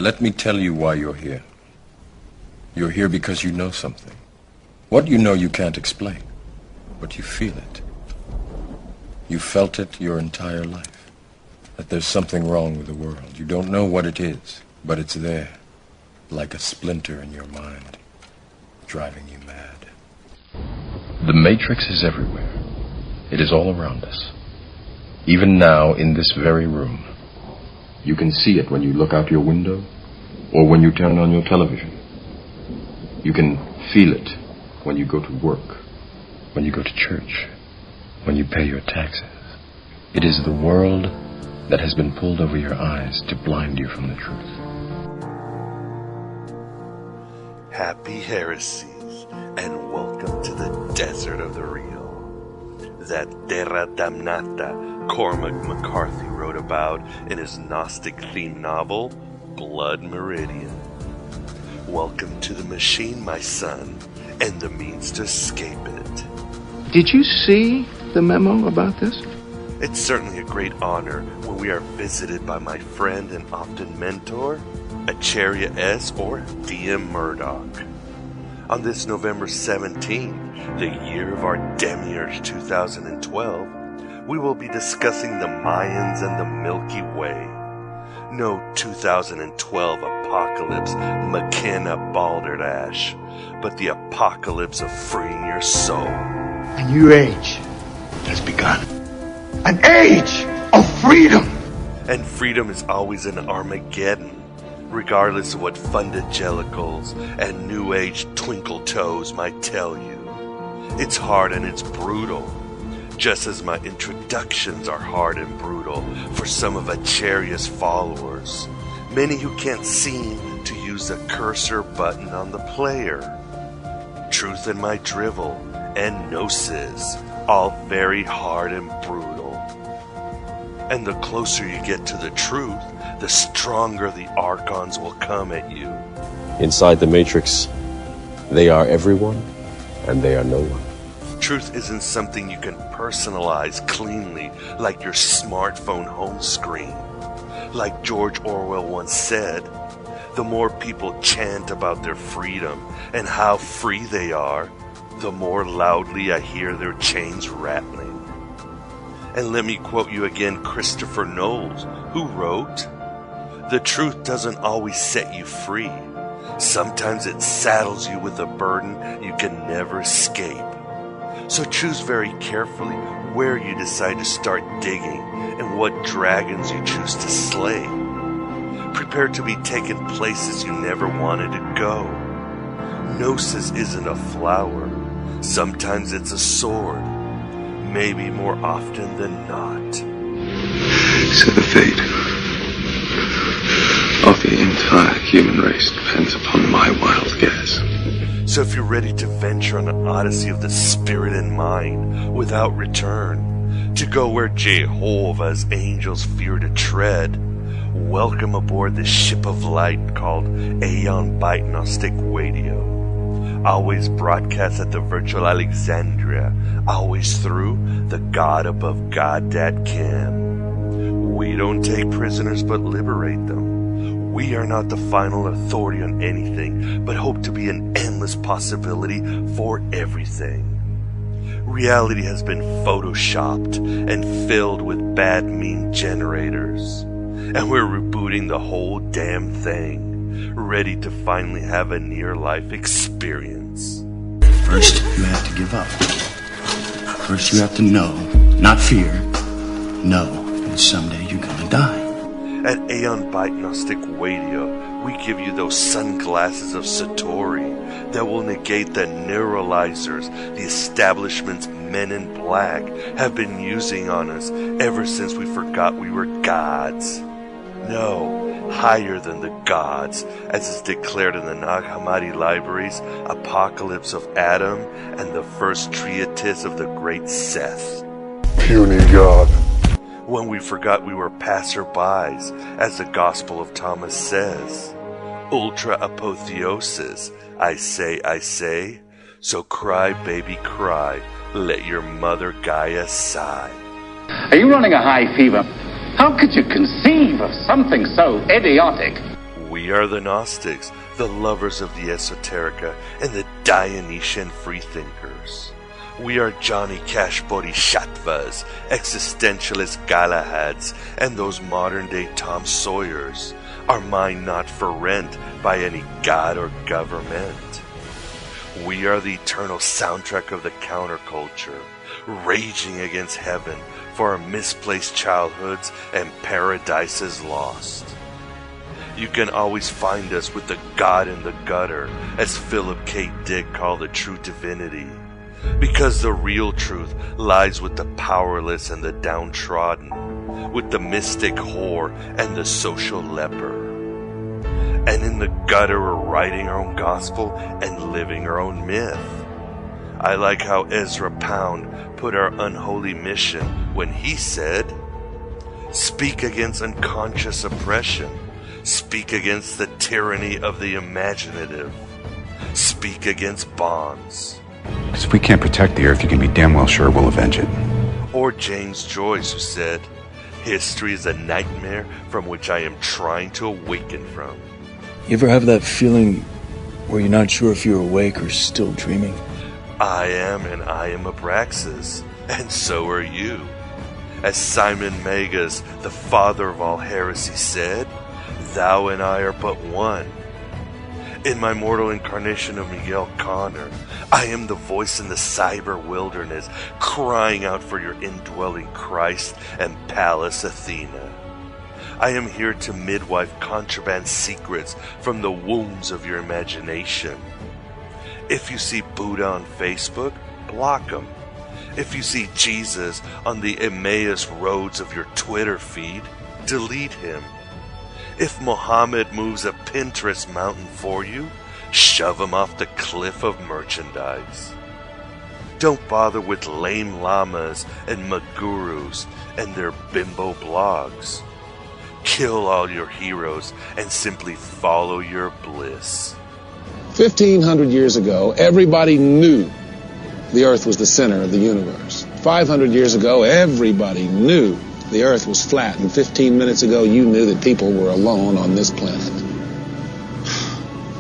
Let me tell you why you're here. You're here because you know something. What you know you can't explain, but you feel it. You felt it your entire life, that there's something wrong with the world. You don't know what it is, but it's there, like a splinter in your mind, driving you mad. The Matrix is everywhere. It is all around us. Even now, in this very room. You can see it when you look out your window, or when you turn on your television. You can feel it when you go to work, when you go to church, when you pay your taxes. It is the world that has been pulled over your eyes to blind you from the truth. Happy heresies, and welcome to the desert of the real. That terra damnata Cormac McCarthy wrote about in his Gnostic-themed novel, Blood Meridian. Welcome to the machine, my son, and the means to escape it. Did you see the memo about this? It's certainly a great honor when we are visited by my friend and often mentor, Acharya S or DM Murdock. On this November 17th, the year of our demiurge 2012, we will be discussing the Mayans and the Milky Way. No 2012 apocalypse McKenna balderdash, but the apocalypse of freeing your soul. A new age has begun. An age of freedom! And freedom is always an Armageddon, regardless of what fundagelicals and new age twinkle toes might tell you. It's hard and it's brutal, just as my introductions are hard and brutal for some of Acharya's followers, many who can't seem to use the cursor button on the player. Truth in my drivel and gnosis, all very hard and brutal. And the closer you get to the truth, the stronger the archons will come at you. Inside the Matrix, they are everyone, and they are no one. Truth isn't something you can personalize cleanly like your smartphone home screen. Like George Orwell once said, the more people chant about their freedom and how free they are, the more loudly I hear their chains rattling. And let me quote you again Christopher Knowles, who wrote, "The truth doesn't always set you free. Sometimes it saddles you with a burden you can never escape. So choose very carefully where you decide to start digging and what dragons you choose to slay. Prepare to be taken places you never wanted to go. Gnosis isn't a flower. Sometimes it's a sword. Maybe more often than not." So the fate of the entire human race depends upon my wild guess. So if you're ready to venture on an odyssey of the spirit and mind without return, to go where Jehovah's angels fear to tread, welcome aboard the ship of light called Aeon Byte Gnostic Radio. Always broadcast at the virtual Alexandria, always through the God above God.cam. We don't take prisoners but liberate them. We are not the final authority on anything, but hope to be an endless possibility for everything. Reality has been photoshopped and filled with bad meme generators. And we're rebooting the whole damn thing, ready to finally have a near-life experience. First, you have to give up. First, you have to know, not fear. Know that someday you're gonna die. At Aeon Byte Gnostic Radio, we give you those sunglasses of Satori that will negate the neuralizers the establishment's men in black have been using on us ever since we forgot we were gods. No, higher than the gods, as is declared in the Nag Hammadi libraries, Apocalypse of Adam and the first treatise of the great Seth. Puny God. When we forgot we were passerbys, as the Gospel of Thomas says. Ultra apotheosis, I say, so cry, baby, cry, let your mother Gaia sigh. Are you running a high fever? How could you conceive of something so idiotic? We are the Gnostics, the lovers of the esoterica and the Dionysian freethinkers. We are Johnny Cash Bodhisattvas, existentialist Galahads, and those modern-day Tom Sawyers, our mind not for rent by any god or government. We are the eternal soundtrack of the counterculture, raging against heaven for our misplaced childhoods and paradises lost. You can always find us with the God in the gutter, as Philip K. Dick called the true divinity, because the real truth lies with the powerless and the downtrodden, with the mystic whore and the social leper. And in the gutter we're writing our own gospel and living our own myth. I like how Ezra Pound put our unholy mission when he said, "Speak against unconscious oppression. Speak against the tyranny of the imaginative. Speak against bonds." Because if we can't protect the Earth, you can be damn well sure we'll avenge it. Or James Joyce, who said, "History is a nightmare from which I am trying to awaken from." You ever have that feeling where you're not sure if you're awake or still dreaming? I am, and I am Abraxas, and so are you. As Simon Magus, the father of all heresy, said, "Thou and I are but one." In my mortal incarnation of Miguel Connor, I am the voice in the cyber wilderness, crying out for your indwelling Christ and Pallas Athena. I am here to midwife contraband secrets from the wombs of your imagination. If you see Buddha on Facebook, block him. If you see Jesus on the Emmaus roads of your Twitter feed, delete him. If Muhammad moves a Pinterest mountain for you, shove him off the cliff of merchandise. Don't bother with lame lamas and magurus and their bimbo blogs. Kill all your heroes and simply follow your bliss. 1,500 years ago, everybody knew the Earth was the center of the universe. 500 years ago, everybody knew the Earth was flat, and 15 minutes ago, you knew that people were alone on this planet.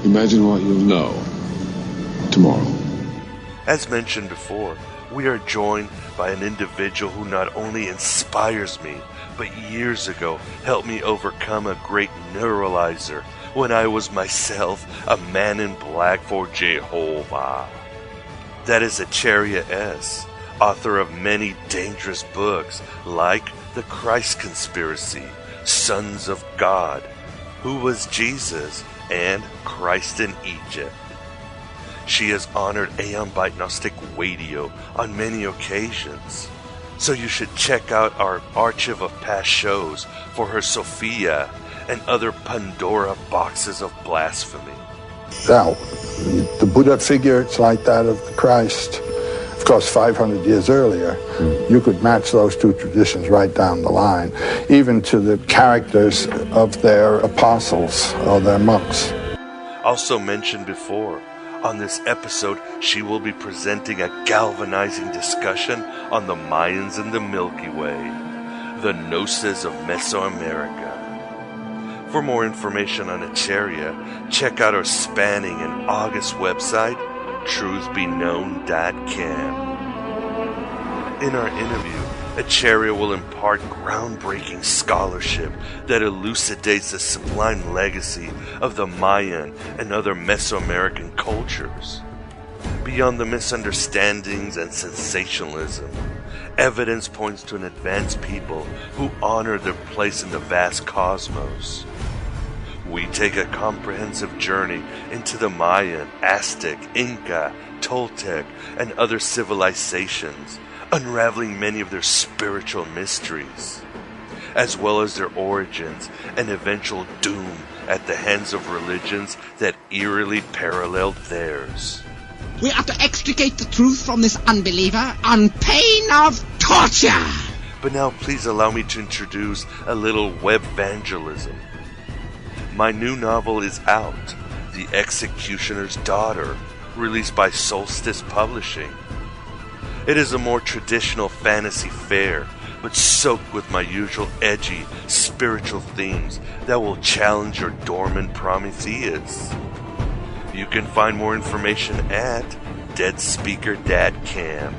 Imagine what you'll know tomorrow. As mentioned before, we are joined by an individual who not only inspires me, but years ago helped me overcome a great neuralizer when I was myself a man in black for Jehovah. That is Acharya S, author of many dangerous books like The Christ Conspiracy, Sons of God, Who Was Jesus, and Christ in Egypt. She has honored Aeon Byte Gnostic Radio on many occasions, so you should check out our archive of past shows for her Sophia and other Pandora boxes of blasphemy. Now, the Buddha figures like that of the Christ, of course, 500 years earlier, you could match those two traditions right down the line, even to the characters of their apostles or their monks. Also mentioned before, on this episode, she will be presenting a galvanizing discussion on the Mayans and the Milky Way, the gnosis of Mesoamerica. For more information on Acharya, check out our spanning and august website, truthbeknown.com. In our interview, Acharya will impart groundbreaking scholarship that elucidates the sublime legacy of the Mayan and other Mesoamerican cultures. Beyond the misunderstandings and sensationalism, evidence points to an advanced people who honor their place in the vast cosmos. We take a comprehensive journey into the Mayan, Aztec, Inca, Toltec, and other civilizations, unraveling many of their spiritual mysteries, as well as their origins and eventual doom at the hands of religions that eerily paralleled theirs. We are to extricate the truth from this unbeliever on pain of torture. But now please allow me to introduce a little web evangelism. My new novel is out, The Executioner's Daughter, released by Solstice Publishing. It is a more traditional fantasy fare but soaked with my usual edgy, spiritual themes that will challenge your dormant Prometheus. You can find more information at deadspeaker.cam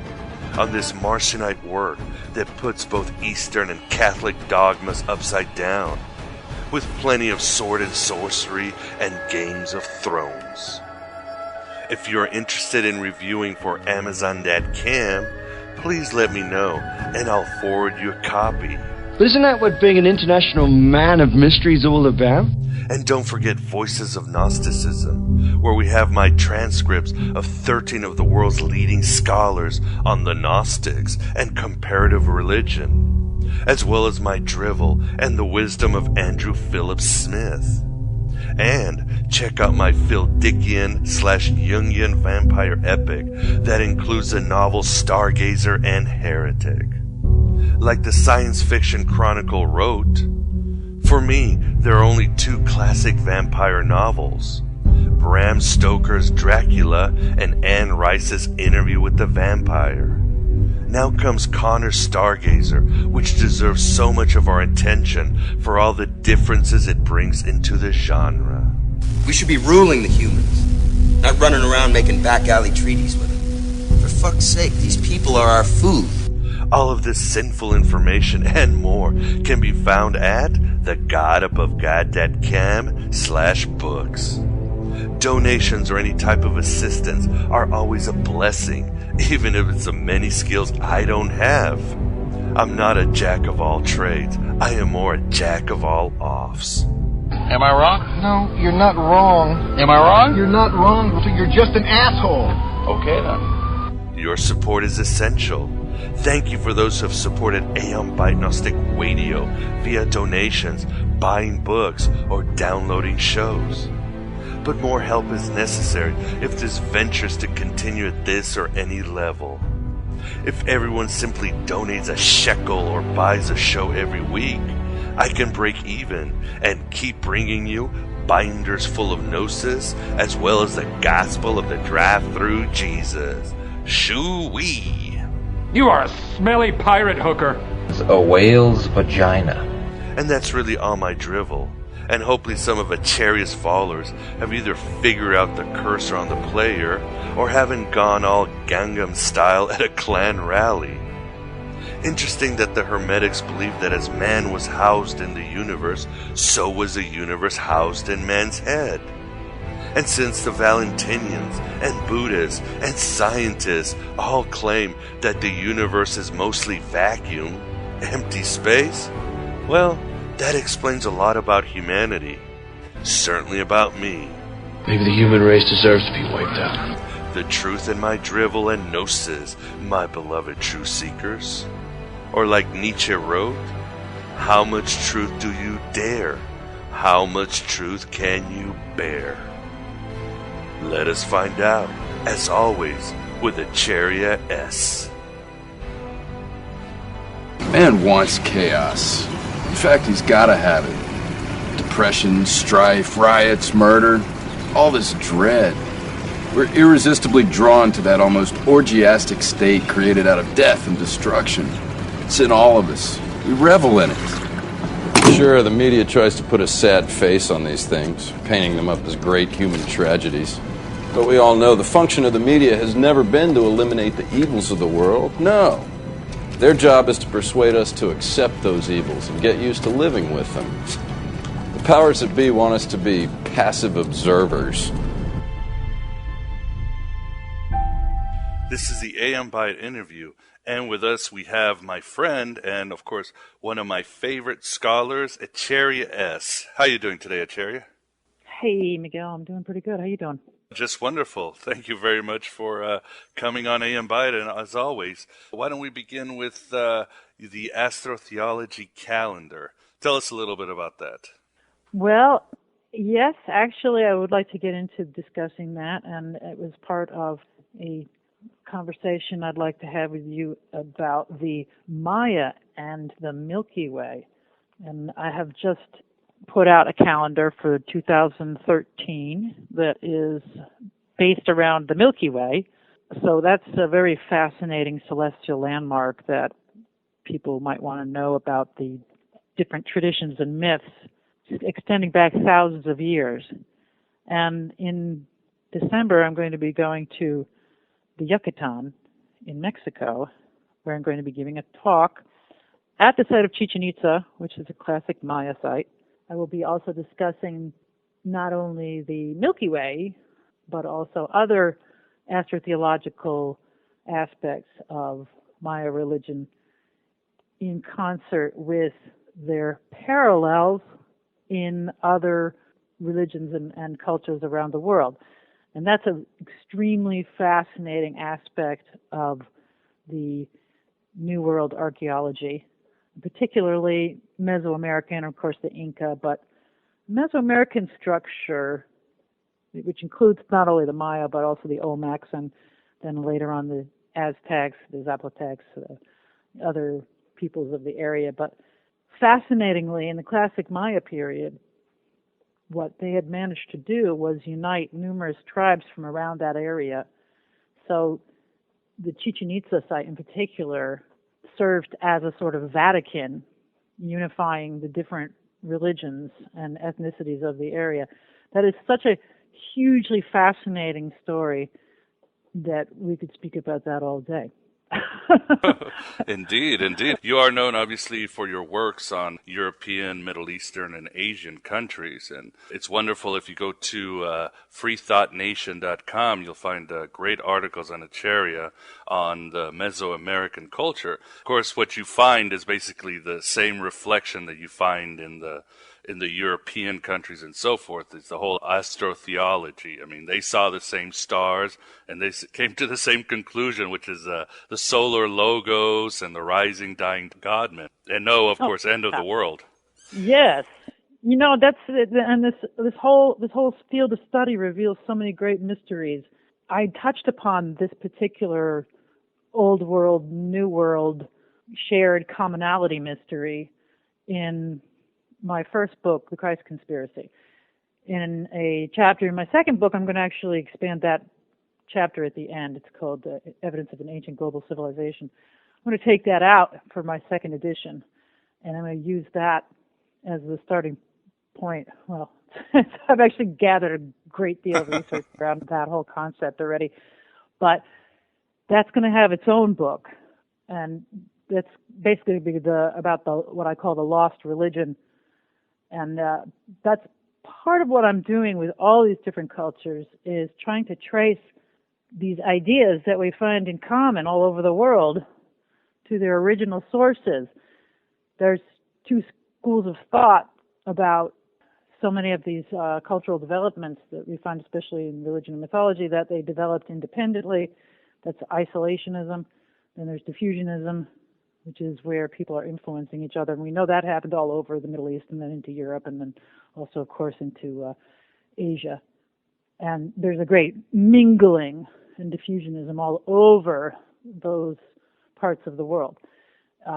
on this Marcionite work that puts both Eastern and Catholic dogmas upside down, with plenty of sword and sorcery and games of thrones. If you're interested in reviewing for Amazon.cam, please let me know and I'll forward you a copy. But isn't that what being an international man of mystery is all about? And don't forget Voices of Gnosticism, where we have my transcripts of 13 of the world's leading scholars on the Gnostics and comparative religion, as well as my drivel and the wisdom of Andrew Philip Smith. And check out my Phil Dickian/Jungian vampire epic that includes the novels Stargazer and Heretic. Like the science fiction chronicle wrote, for me, there are only two classic vampire novels, Bram Stoker's Dracula and Anne Rice's Interview with the Vampire. Now comes Connor's Stargazer, which deserves so much of our attention for all the differences it brings into the genre. We should be ruling the humans, not running around making back alley treaties with them. For fuck's sake, these people are our food. All of this sinful information and more can be found at thegodabovegod.com/books. Donations or any type of assistance are always a blessing, even if it's the many skills I don't have. I'm not a jack of all trades. I am more a jack of all offs. Am I wrong? No, you're not wrong. Am I wrong? You're not wrong, so you're just an asshole. Okay, then. Your support is essential. Thank you for those who have supported Aeon Byte Gnostic Radio via donations, buying books, or downloading shows. But more help is necessary if this venture is to continue at this or any level. If everyone simply donates a shekel or buys a show every week, I can break even and keep bringing you binders full of gnosis as well as the gospel of the drive-through Jesus. Shoo-wee! You are a smelly pirate hooker. It's a whale's vagina. And that's really all my drivel. And hopefully some of Acharya's followers have either figured out the cursor on the player or haven't gone all Gangnam style at a clan rally. Interesting that the Hermetics believed that as man was housed in the universe, so was the universe housed in man's head. And since the Valentinians and Buddhists and scientists all claim that the universe is mostly vacuum, empty space, well, that explains a lot about humanity. Certainly about me. Maybe the human race deserves to be wiped out. The truth in my drivel and gnosis, my beloved truth seekers. Or like Nietzsche wrote, how much truth do you dare? How much truth can you bear? Let us find out, as always, with Acharya S. Man wants chaos. In fact, he's gotta have it. Depression, strife, riots, murder, all this dread. We're irresistibly drawn to that almost orgiastic state created out of death and destruction. It's in all of us. We revel in it. Sure, the media tries to put a sad face on these things, painting them up as great human tragedies. But we all know the function of the media has never been to eliminate the evils of the world. No. Their job is to persuade us to accept those evils and get used to living with them. The powers that be want us to be passive observers. This is the Aeon Byte interview, and with us we have my friend and, of course, one of my favorite scholars, Acharya S. How are you doing today, Acharya? Hey, Miguel, I'm doing pretty good. How you doing? Just wonderful. Thank you very much for coming on Aeon Byte, and as always, why don't we begin with the astro-theology calendar. Tell us a little bit about that. Well, yes, actually, I would like to get into discussing that, and it was part of a conversation I'd like to have with you about the Maya and the Milky Way. And I have just put out a calendar for 2013 that is based around the Milky Way. So that's a very fascinating celestial landmark that people might want to know about the different traditions and myths extending back thousands of years. And in December, I'm going to be going to the Yucatan in Mexico, where I'm going to be giving a talk at the site of Chichen Itza, which is a classic Maya site. I will be also discussing not only the Milky Way, but also other astro-theological aspects of Maya religion in concert with their parallels in other religions and cultures around the world. And that's an extremely fascinating aspect of the New World archaeology, particularly Mesoamerican, of course the Inca, but Mesoamerican structure, which includes not only the Maya, but also the Olmecs, and then later on the Aztecs, the Zapotecs, other peoples of the area. But fascinatingly, in the classic Maya period, what they had managed to do was unite numerous tribes from around that area. So the Chichen Itza site in particular served as a sort of Vatican, unifying the different religions and ethnicities of the area. That is such a hugely fascinating story that we could speak about that all day. Indeed, indeed. You are known, obviously, for your works on European, Middle Eastern, and Asian countries. And it's wonderful if you go to freethoughtnation.com, you'll find great articles on Acharya on the Mesoamerican culture. Of course, what you find is basically the same reflection that you find in the European countries and so forth. It's the whole astro-theology. I mean, they saw the same stars and they came to the same conclusion, which is the solar logos and the rising, dying God myth. And no, of course, end of the world. Yes. You know, that's it. And this whole field of study reveals so many great mysteries. I touched upon this particular old world, new world shared commonality mystery in my first book, The Christ Conspiracy. In a chapter in my second book, I'm going to actually expand that chapter at the end. It's called Evidence of an Ancient Global Civilization. I'm going to take that out for my second edition, and I'm going to use that as the starting point. Well, I've actually gathered a great deal of research around that whole concept already, but that's going to have its own book, and that's basically about what I call the lost religion. And that's part of what I'm doing with all these different cultures, is trying to trace these ideas that we find in common all over the world to their original sources. There's two schools of thought about so many of these cultural developments that we find, especially in religion and mythology, that they developed independently. That's isolationism. Then there's diffusionism, which is where people are influencing each other. And we know that happened all over the Middle East and then into Europe and then also, of course, into Asia. And there's a great mingling and diffusionism all over those parts of the world,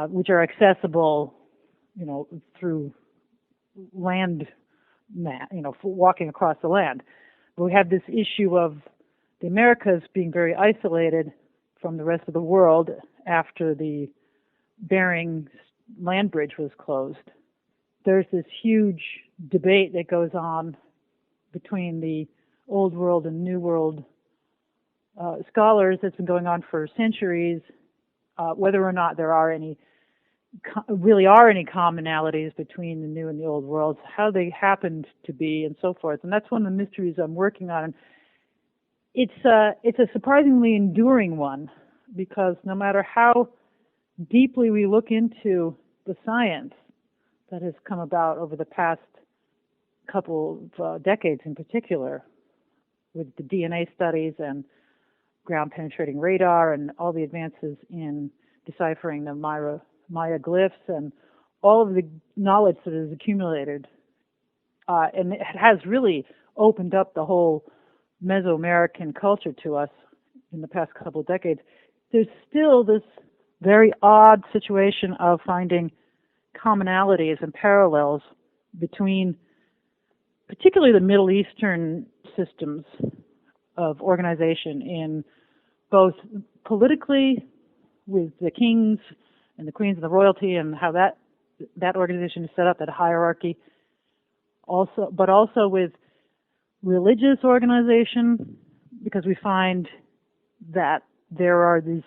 which are accessible, through land, walking across the land. But we have this issue of the Americas being very isolated from the rest of the world after the Bering land bridge was closed. There's this huge debate that goes on between the Old World and New World scholars that's been going on for centuries, whether or not there are any commonalities between the New and the Old Worlds, how they happened to be, and so forth. And that's one of the mysteries I'm working on. And it's a surprisingly enduring one, because no matter how deeply we look into the science that has come about over the past couple of decades in particular, with the DNA studies and ground-penetrating radar and all the advances in deciphering the Maya glyphs and all of the knowledge that is accumulated, and it has really opened up the whole Mesoamerican culture to us in the past couple of decades. There's still this very odd situation of finding commonalities and parallels between particularly the Middle Eastern systems of organization, in both politically with the kings and the queens and the royalty and how that organization is set up, that hierarchy. But also with religious organization, because we find that there are these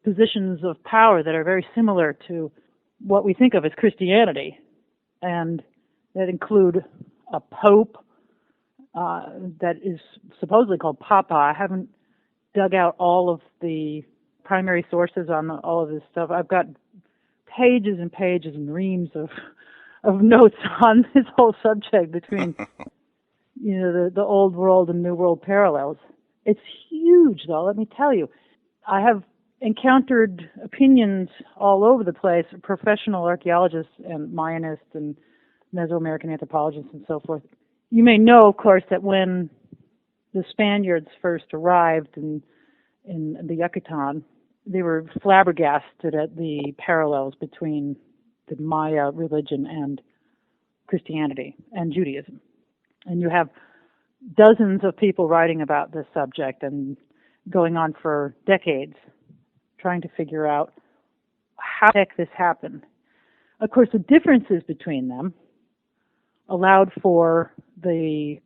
positions of power that are very similar to what we think of as Christianity, and that include a pope that is supposedly called Papa. I haven't dug out all of the primary sources on all of this stuff. I've got pages and pages and reams of notes on this whole subject between the old world and new world parallels. It's huge, though, let me tell you. I have encountered opinions all over the place, professional archaeologists and Mayanists and Mesoamerican anthropologists and so forth. You may know, of course, that when the Spaniards first arrived in the Yucatan, they were flabbergasted at the parallels between the Maya religion and Christianity and Judaism. And you have dozens of people writing about this subject and going on for decades trying to figure out how the heck this happened. Of course, the differences between them allowed for the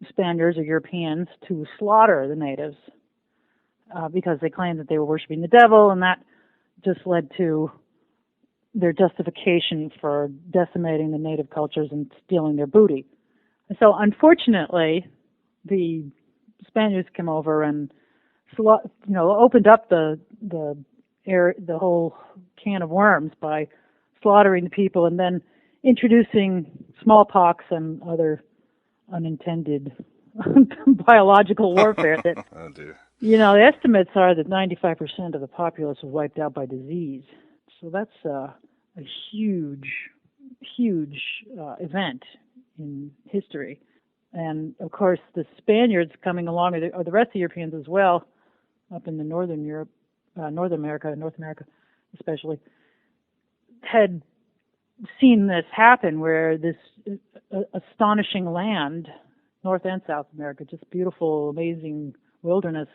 Spaniards or Europeans to slaughter the natives because they claimed that they were worshiping the devil, and that just led to their justification for decimating the native cultures and stealing their booty. So unfortunately, the Spaniards came over and opened up the whole can of worms by slaughtering the people and then introducing smallpox and other unintended biological warfare that oh dear. The estimates are that 95% of the populace was wiped out by disease. So that's a huge event in history. And of course, the Spaniards coming along, or the rest of the Europeans as well, up in the North America especially, had seen this happen, where this astonishing land, North and South America, just beautiful, amazing wilderness,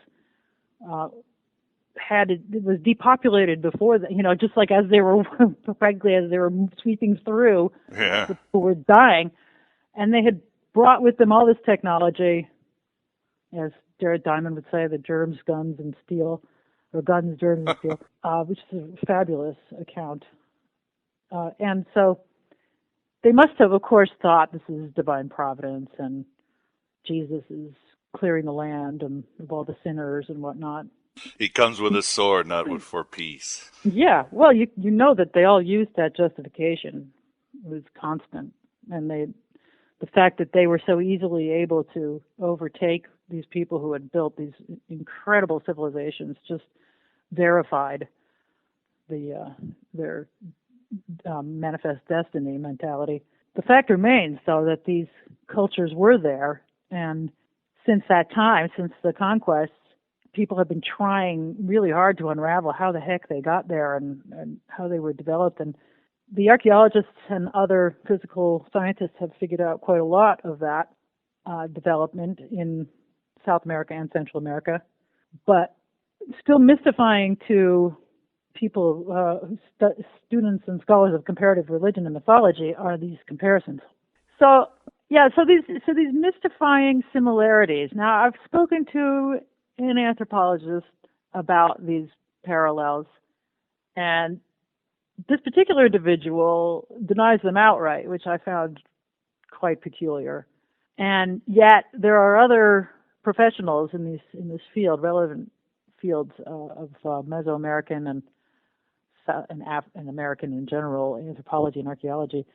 it was depopulated before just like as they were, frankly, as they were sweeping through, people were dying, and they had brought with them all this technology, as Jared Diamond would say, the germs, guns, and steel, or guns, germs, and steel, which is a fabulous account. And so they must have, of course, thought this is divine providence and Jesus is clearing the land and of all the sinners and whatnot. He comes with a sword, not for peace. Yeah, well, you know that they all used that justification. It was constant. And the fact that they were so easily able to overtake these people who had built these incredible civilizations just verified their manifest destiny mentality. The fact remains, though, that these cultures were there, and since that time, since the Conquest, people have been trying really hard to unravel how the heck they got there and how they were developed. And the archaeologists and other physical scientists have figured out quite a lot of that development in South America and Central America. But still mystifying to people, students and scholars of comparative religion and mythology, are these comparisons. So these mystifying similarities. Now, I've spoken to an anthropologist about these parallels, and this particular individual denies them outright, which I found quite peculiar. And yet there are other professionals in this field, relevant fields of Mesoamerican and American in general, anthropology and archaeology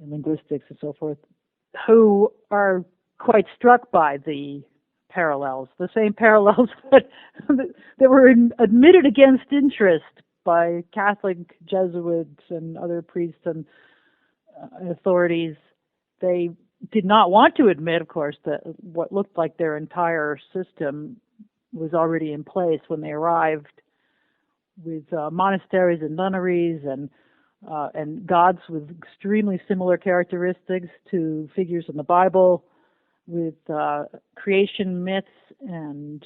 and linguistics and so forth, who are quite struck by the parallels, the same parallels that were admitted against interest by Catholic Jesuits and other priests and authorities. They did not want to admit, of course, that what looked like their entire system was already in place when they arrived, with monasteries and nunneries and gods with extremely similar characteristics to figures in the Bible, with creation myths and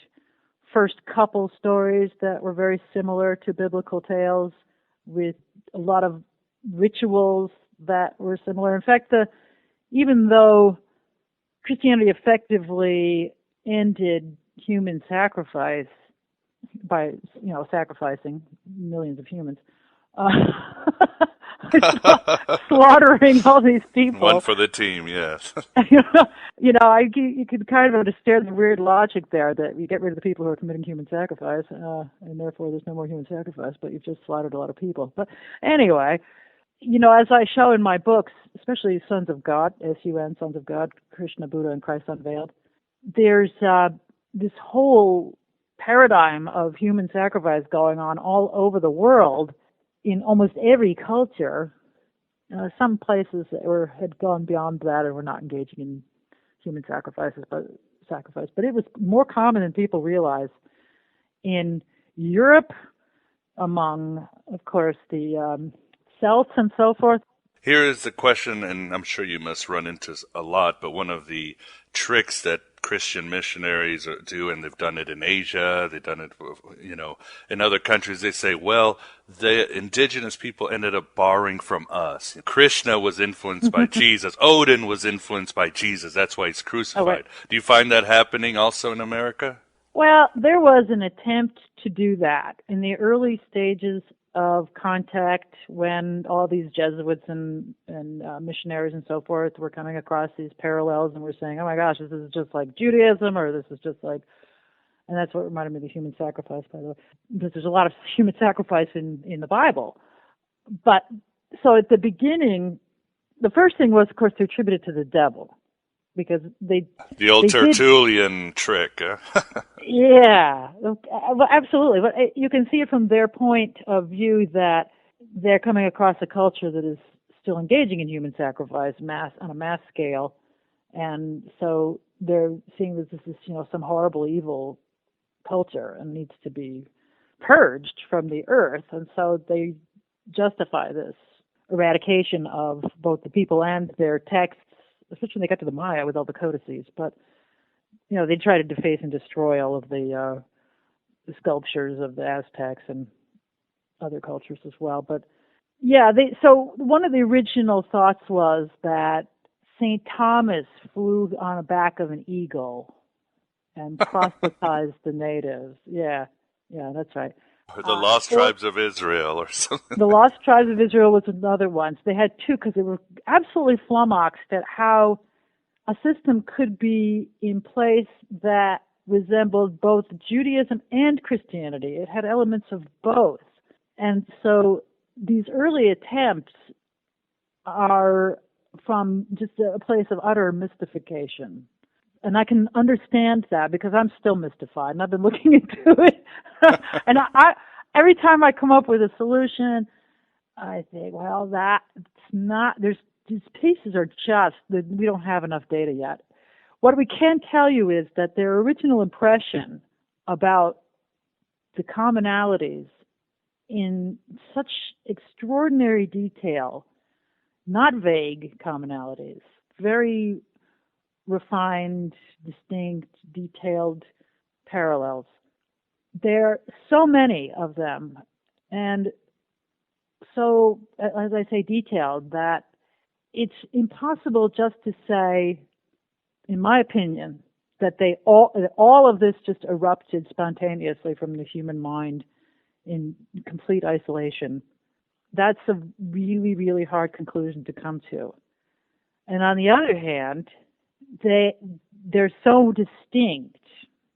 first couple stories that were very similar to biblical tales, with a lot of rituals that were similar. In fact, even though Christianity effectively ended human sacrifice by, sacrificing millions of humans, slaughtering all these people. One for the team, yes. You could kind of understand the weird logic there that you get rid of the people who are committing human sacrifice, and therefore there's no more human sacrifice, but you've just slaughtered a lot of people. But anyway, as I show in my books, especially Sons of God, S-U-N, Sons of God, Krishna, Buddha, and Christ Unveiled, there's this whole paradigm of human sacrifice going on all over the world in almost every culture. Some places that had gone beyond that and were not engaging in human sacrifice, but it was more common than people realize. In Europe, among, of course, the Celts and so forth. Here is the question, and I'm sure you must run into a lot, but one of the tricks that Christian missionaries do, and they've done it in Asia, they've done it, in other countries, they say, well, the indigenous people ended up borrowing from us. Krishna was influenced by Jesus. Odin was influenced by Jesus. That's why he's crucified. Oh, right. Do you find that happening also in America? Well, there was an attempt to do that in the early stages of contact when all these Jesuits and missionaries and so forth were coming across these parallels and were saying, oh my gosh, this is just like Judaism, or this is just like, and that's what reminded me of the human sacrifice, by the way, because there's a lot of human sacrifice in the Bible. But so at the beginning, the first thing was, of course, to attribute it to the devil, because the old Tertullian trick. Yeah, absolutely. But you can see it from their point of view that they're coming across a culture that is still engaging in human sacrifice on a mass scale, and so they're seeing that this is, some horrible evil culture and needs to be purged from the earth, and so they justify this eradication of both the people and their texts, especially when they got to the Maya with all the codices. But they try to deface and destroy all of the sculptures of the Aztecs and other cultures as well. But yeah, so one of the original thoughts was that St. Thomas flew on the back of an eagle and proselytized the natives. Yeah, that's right. Or the Lost Tribes of Israel or something. The Lost Tribes of Israel was another one. So they had two because they were absolutely flummoxed at how a system could be in place that resembled both Judaism and Christianity. It had elements of both. And so these early attempts are from just a place of utter mystification. And I can understand that because I'm still mystified and I've been looking into it. And every time I come up with a solution, I think, well, that's not, these pieces are just that we don't have enough data yet. What we can tell you is that their original impression about the commonalities in such extraordinary detail, not vague commonalities, very refined, distinct, detailed parallels. There are so many of them, and so, as I say, detailed, that it's impossible just to say, in my opinion, that all of this just erupted spontaneously from the human mind in complete isolation. That's a really, really hard conclusion to come to. And on the other hand, they're so distinct.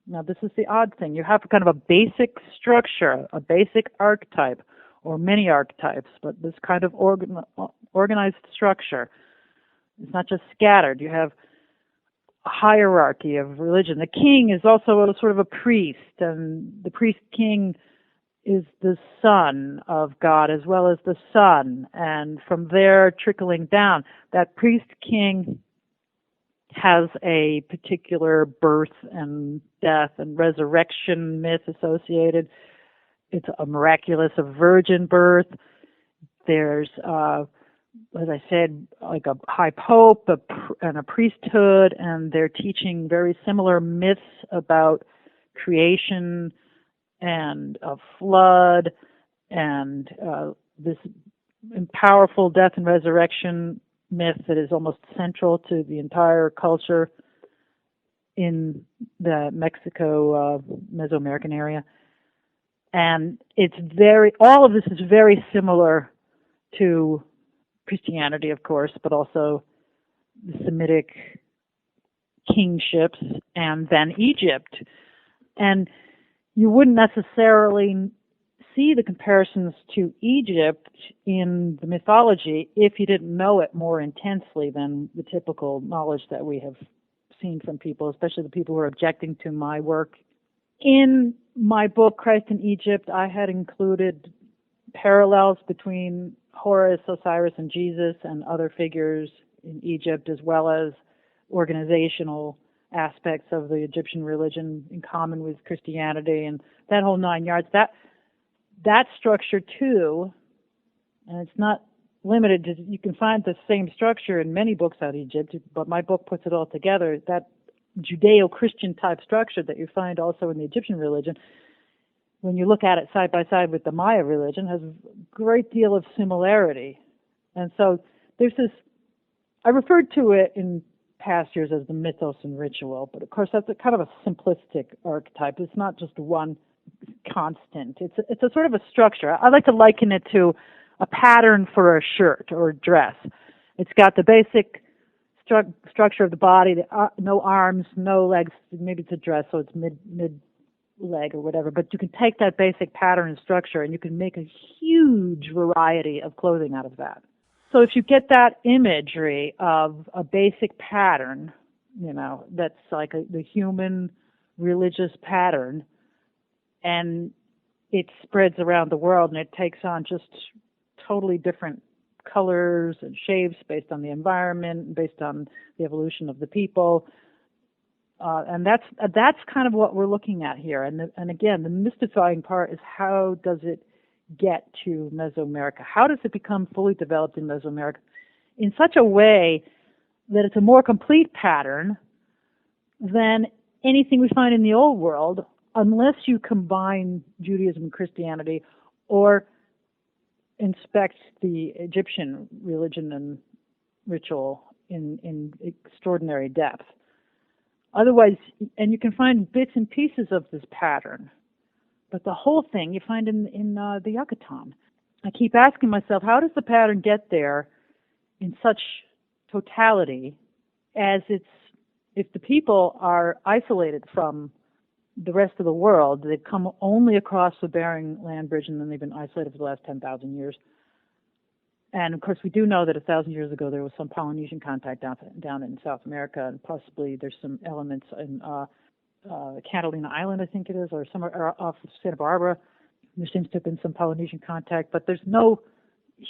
Now, this is the odd thing. You have kind of a basic structure, a basic archetype, or many archetypes, but this kind of organized structure. It's not just scattered. You have a hierarchy of religion. The king is also sort of a priest, and the priest-king is the son of God as well as the son, and from there trickling down, that priest-king has a particular birth and death and resurrection myth associated. It's a miraculous, a virgin birth. There's, as I said, like a high pope and a priesthood, and they're teaching very similar myths about creation and a flood and this powerful death and resurrection myth that is almost central to the entire culture in the Mexico, Mesoamerican area. And all of this is very similar to Christianity, of course, but also the Semitic kingships and then Egypt. And you wouldn't necessarily see the comparisons to Egypt in the mythology if you didn't know it more intensely than the typical knowledge that we have seen from people, especially the people who are objecting to my work. In my book, Christ in Egypt, I had included parallels between Horus, Osiris, and Jesus and other figures in Egypt, as well as organizational aspects of the Egyptian religion in common with Christianity and that whole 9 yards. That structure too, and it's not limited to, you can find the same structure in many books out of Egypt, but my book puts it all together. That Judeo-Christian type structure that you find also in the Egyptian religion, when you look at it side by side with the Maya religion, has a great deal of similarity. And so there's this, I referred to it in past years as the mythos and ritual, but of course that's a kind of a simplistic archetype. It's not just one constant. It's a sort of a structure. I like to liken it to a pattern for a shirt or a dress. It's got the basic structure of the body, no arms, no legs. Maybe it's a dress, so it's mid leg or whatever. But you can take that basic pattern and structure, and you can make a huge variety of clothing out of that. So if you get that imagery of a basic pattern, that's like the human religious pattern, and it spreads around the world, and it takes on just totally different colors and shapes based on the environment, based on the evolution of the people, and that's kind of what we're looking at here. And again, the mystifying part is, how does it get to Mesoamerica? How does it become fully developed in Mesoamerica in such a way that it's a more complete pattern than anything we find in the old world, unless you combine Judaism and Christianity or inspect the Egyptian religion and ritual in extraordinary depth. Otherwise, and you can find bits and pieces of this pattern, but the whole thing you find in the Yucatan. I keep asking myself, how does the pattern get there in such totality, as if the people are isolated from the rest of the world, they've come only across the Bering Land Bridge, and then they've been isolated for the last 10,000 years. And of course, we do know that 1,000 years ago there was some Polynesian contact down in South America, and possibly there's some elements in Catalina Island, I think it is, or somewhere off of Santa Barbara. There seems to have been some Polynesian contact, but there's no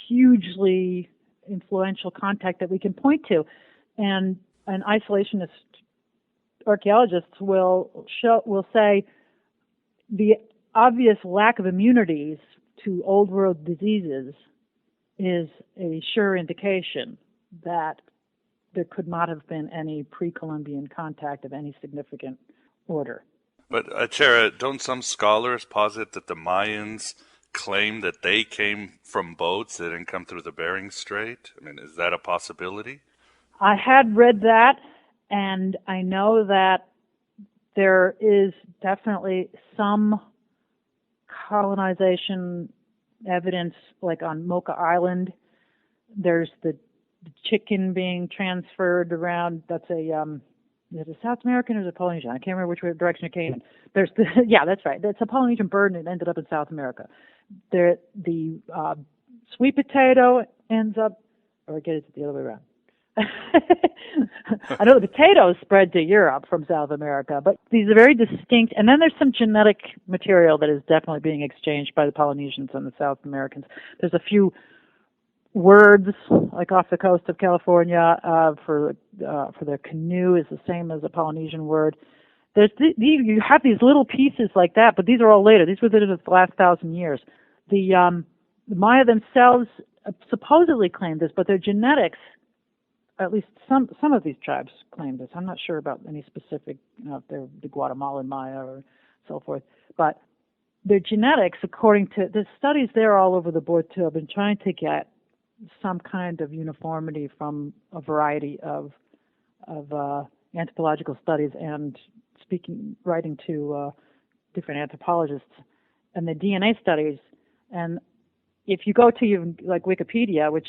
hugely influential contact that we can point to. And an isolationist archaeologists will say the obvious lack of immunities to old world diseases is a sure indication that there could not have been any pre-Columbian contact of any significant order. But Acharya, don't some scholars posit that the Mayans claim that they came from boats that didn't come through the Bering Strait? I mean, is that a possibility? I had read that, and I know that there is definitely some colonization evidence, like on Mocha Island. There's the chicken being transferred around. That's is it South American or is it Polynesian? I can't remember which direction it came in. There's yeah, that's right. It's a Polynesian bird, and it ended up in South America. The sweet potato ends up, or I guess it's the other way around. I know the potatoes spread to Europe from South America, but these are very distinct. And then there's some genetic material that is definitely being exchanged by the Polynesians and the South Americans. There's a few words, like off the coast of California, for the canoe is the same as a Polynesian word. There's you have these little pieces like that, but these are all later. These were within the last 1,000 years. The Maya themselves supposedly claim this, but their genetics, at least some of these tribes claim this. I'm not sure about any specific, if they're the Guatemalan Maya or so forth. But their genetics, according to the studies there all over the board too, have been trying to get some kind of uniformity from a variety of anthropological studies and writing to different anthropologists and the DNA studies. And if you go to like Wikipedia, which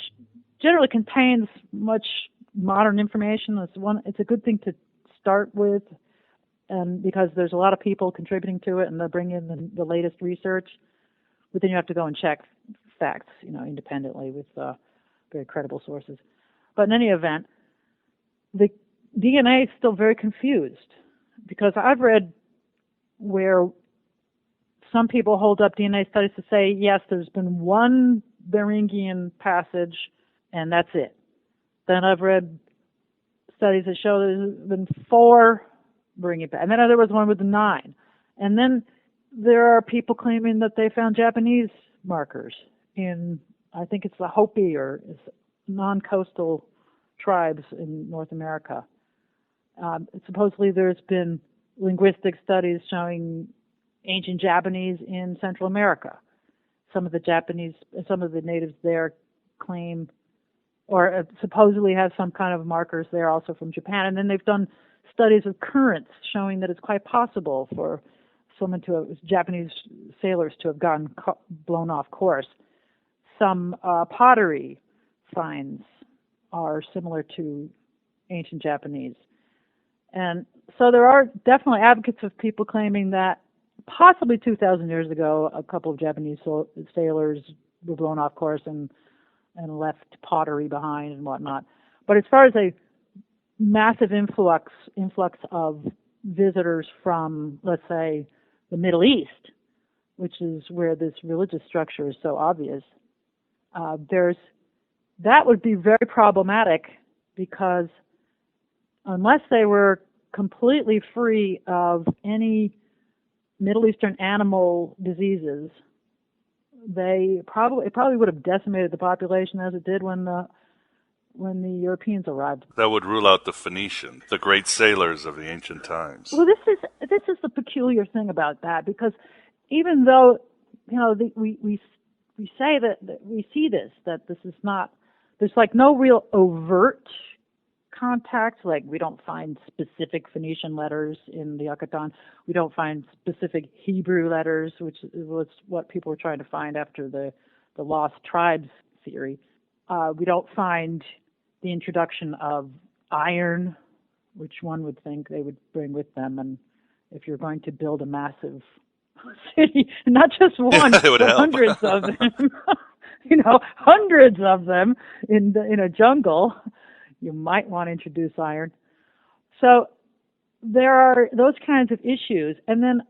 generally contains much modern information, it's a good thing to start with, and because there's a lot of people contributing to it and they'll bring in the latest research, but then you have to go and check facts, independently with very credible sources. But in any event, the DNA is still very confused, because I've read where some people hold up DNA studies to say, yes, there's been one Beringian passage and that's it. Then I've read studies that show there's been 4 Beringian passages, and then there was one with 9. And then there are people claiming that they found Japanese markers in, I think it's the Hopi or non-coastal tribes in North America. Supposedly there's been linguistic studies showing ancient Japanese in Central America. Some of the natives there claim, or supposedly have some kind of markers there also from Japan. And then they've done studies of currents showing that it's quite possible for Japanese sailors to have gotten blown off course. Some pottery finds are similar to ancient Japanese. And so there are definitely advocates of people claiming that possibly 2,000 years ago, a couple of Japanese sailors were blown off course and left pottery behind and whatnot. But as far as a massive influx of visitors from, let's say, the Middle East, which is where this religious structure is so obvious, that would be very problematic, because unless they were completely free of any Middle Eastern animal diseases, it probably would have decimated the population as it did when the Europeans arrived. That would rule out the Phoenicians, the great sailors of the ancient times. Well, this is the peculiar thing about that, because even though we say that we see that this is not, there's like no real overt contact. Like, we don't find specific Phoenician letters in the Yucatan. We don't find specific Hebrew letters, which was what people were trying to find after the lost tribes theory. We don't find the introduction of iron, which one would think they would bring with them. And if you're going to build a massive city, not just one, but hundreds of them, hundreds of them in a jungle, you might want to introduce iron. So there are those kinds of issues. And then,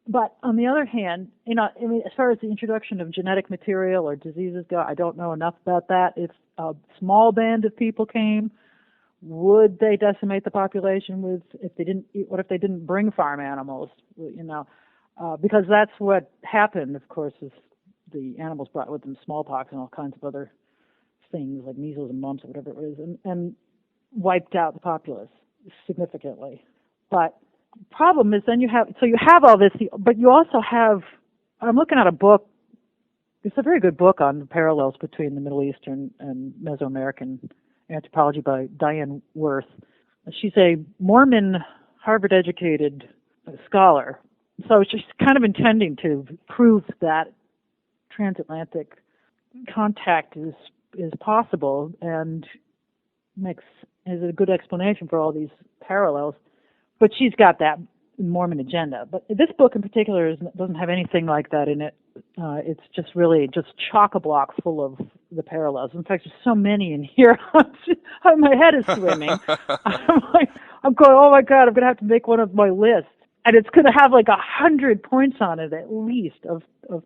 but on the other hand, as far as the introduction of genetic material or diseases go, I don't know enough about that. If a small band of people came, would they decimate the population what if they didn't bring farm animals? Because that's what happened, of course, is the animals brought with them smallpox and all kinds of other things like measles and mumps or whatever it is, and wiped out the populace significantly. But the problem is then you have all this, but you also have, I'm looking at a book, it's a very good book on the parallels between the Middle Eastern and Mesoamerican anthropology by Diane Worth. She's a Mormon, Harvard-educated scholar, so she's kind of intending to prove that transatlantic contact is possible, and is a good explanation for all these parallels. But she's got that Mormon agenda. But this book in particular doesn't have anything like that in it. It's just really just chock-a-block full of the parallels. In fact, there's so many in here. My head is swimming. I'm going, oh my God, I'm going to have to make one of my lists. And it's going to have like 100 points on it at least of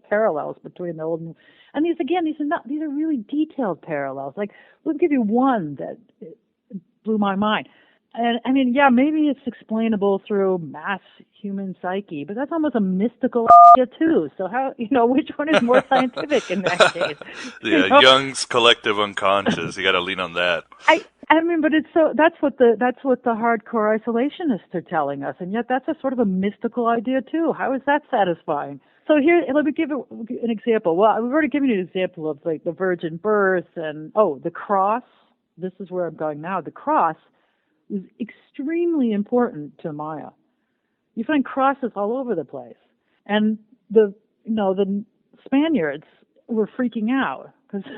parallels between the old and these are really detailed parallels. Like, we'll give you one that blew my mind. And I mean, yeah, maybe it's explainable through mass human psyche, but that's almost a mystical idea too. So how, which one is more scientific in that case? Yeah, Jung's collective unconscious. You got to lean on that. I mean, but that's what the hardcore isolationists are telling us, and yet that's a sort of a mystical idea too. How is that satisfying? So here, let me give an example. Well, we've already given you an example of like the virgin birth and, the cross. This is where I'm going now. The cross is extremely important to Maya. You find crosses all over the place. And the Spaniards were freaking out because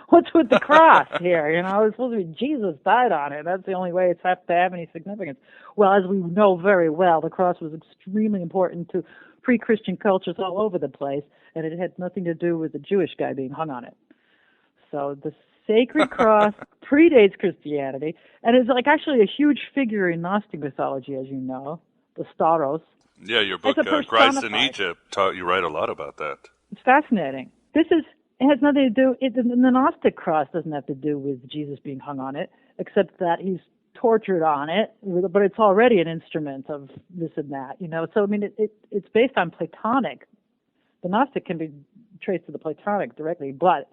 what's with the cross here? It's supposed to be Jesus died on it. That's the only way it's have to have any significance. Well, as we know very well, the cross was extremely important to pre-Christian cultures all over the place, and it had nothing to do with the Jewish guy being hung on it. So the sacred cross predates Christianity, and it's like actually a huge figure in Gnostic mythology, as you know, the Staros. Yeah, your book, Christ in Egypt, you write a lot about that. It's fascinating. It has nothing to do, the Gnostic cross doesn't have to do with Jesus being hung on it, except that he's tortured on it, but it's already an instrument of this and that, So, I mean, it's based on Platonic. The Gnostic can be traced to the Platonic directly, but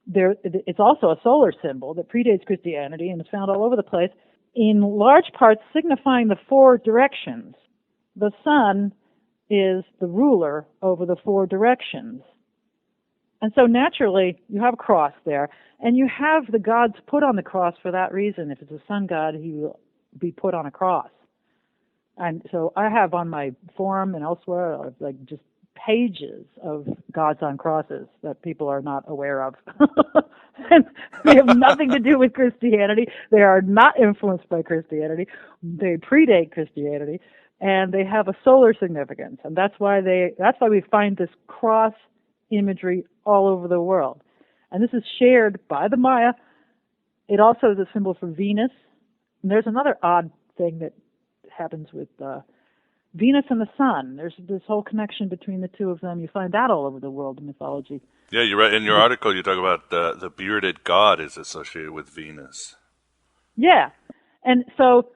it's also a solar symbol that predates Christianity and is found all over the place, in large part signifying the four directions. The sun is the ruler over the four directions. And so naturally, you have a cross there, and you have the gods put on the cross for that reason. If it's a sun god, he will be put on a cross. And so I have on my forum and elsewhere, like just pages of gods on crosses that people are not aware of. And they have nothing to do with Christianity. They are not influenced by Christianity. They predate Christianity, and they have a solar significance. And that's why we find this cross imagery all over the world. And this is shared by the Maya. It also is a symbol for Venus. And there's another odd thing that happens with Venus and the sun. There's this whole connection between the two of them. You find that all over the world in mythology. Yeah, you're right. In your article, you talk about the bearded god is associated with Venus. Yeah. And so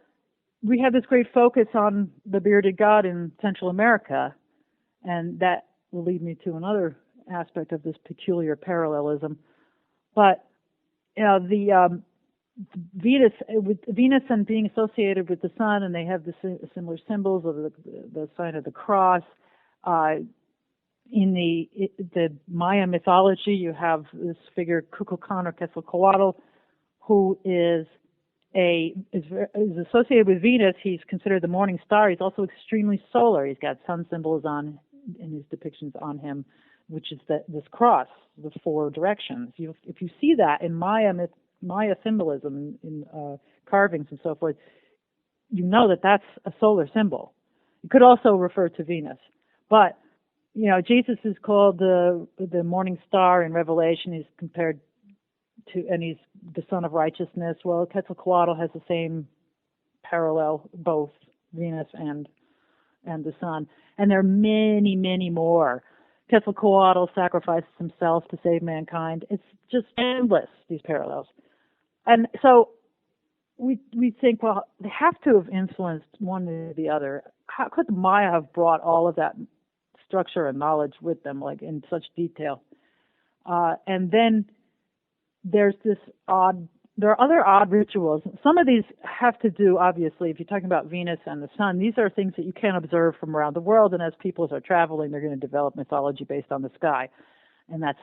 we have this great focus on the bearded god in Central America, and that will lead me to another aspect of this peculiar parallelism. But the Venus and being associated with the sun, and they have the similar symbols of the sign of the cross. In the Mayan mythology, you have this figure Kukulkan or Quetzalcoatl, who is associated with Venus. He's considered the morning star. He's also extremely solar. He's got sun symbols in his depictions on him, which is this cross, the four directions. If you see that in Maya symbolism, in carvings and so forth, you know that that's a solar symbol. It could also refer to Venus. But, Jesus is called the morning star in Revelation. He's compared to, and he's the son of righteousness. Well, Quetzalcoatl has the same parallel, both Venus and the sun. And there are many, many more. Quetzalcoatl sacrifices himself to save mankind. It's just endless, these parallels. And so we think, well, they have to have influenced one or the other. How could the Maya have brought all of that structure and knowledge with them, like in such detail? And then there are other odd rituals. Some of these have to do, obviously, if you're talking about Venus and the sun, these are things that you can observe from around the world, and as people are traveling, they're going to develop mythology based on the sky. And that's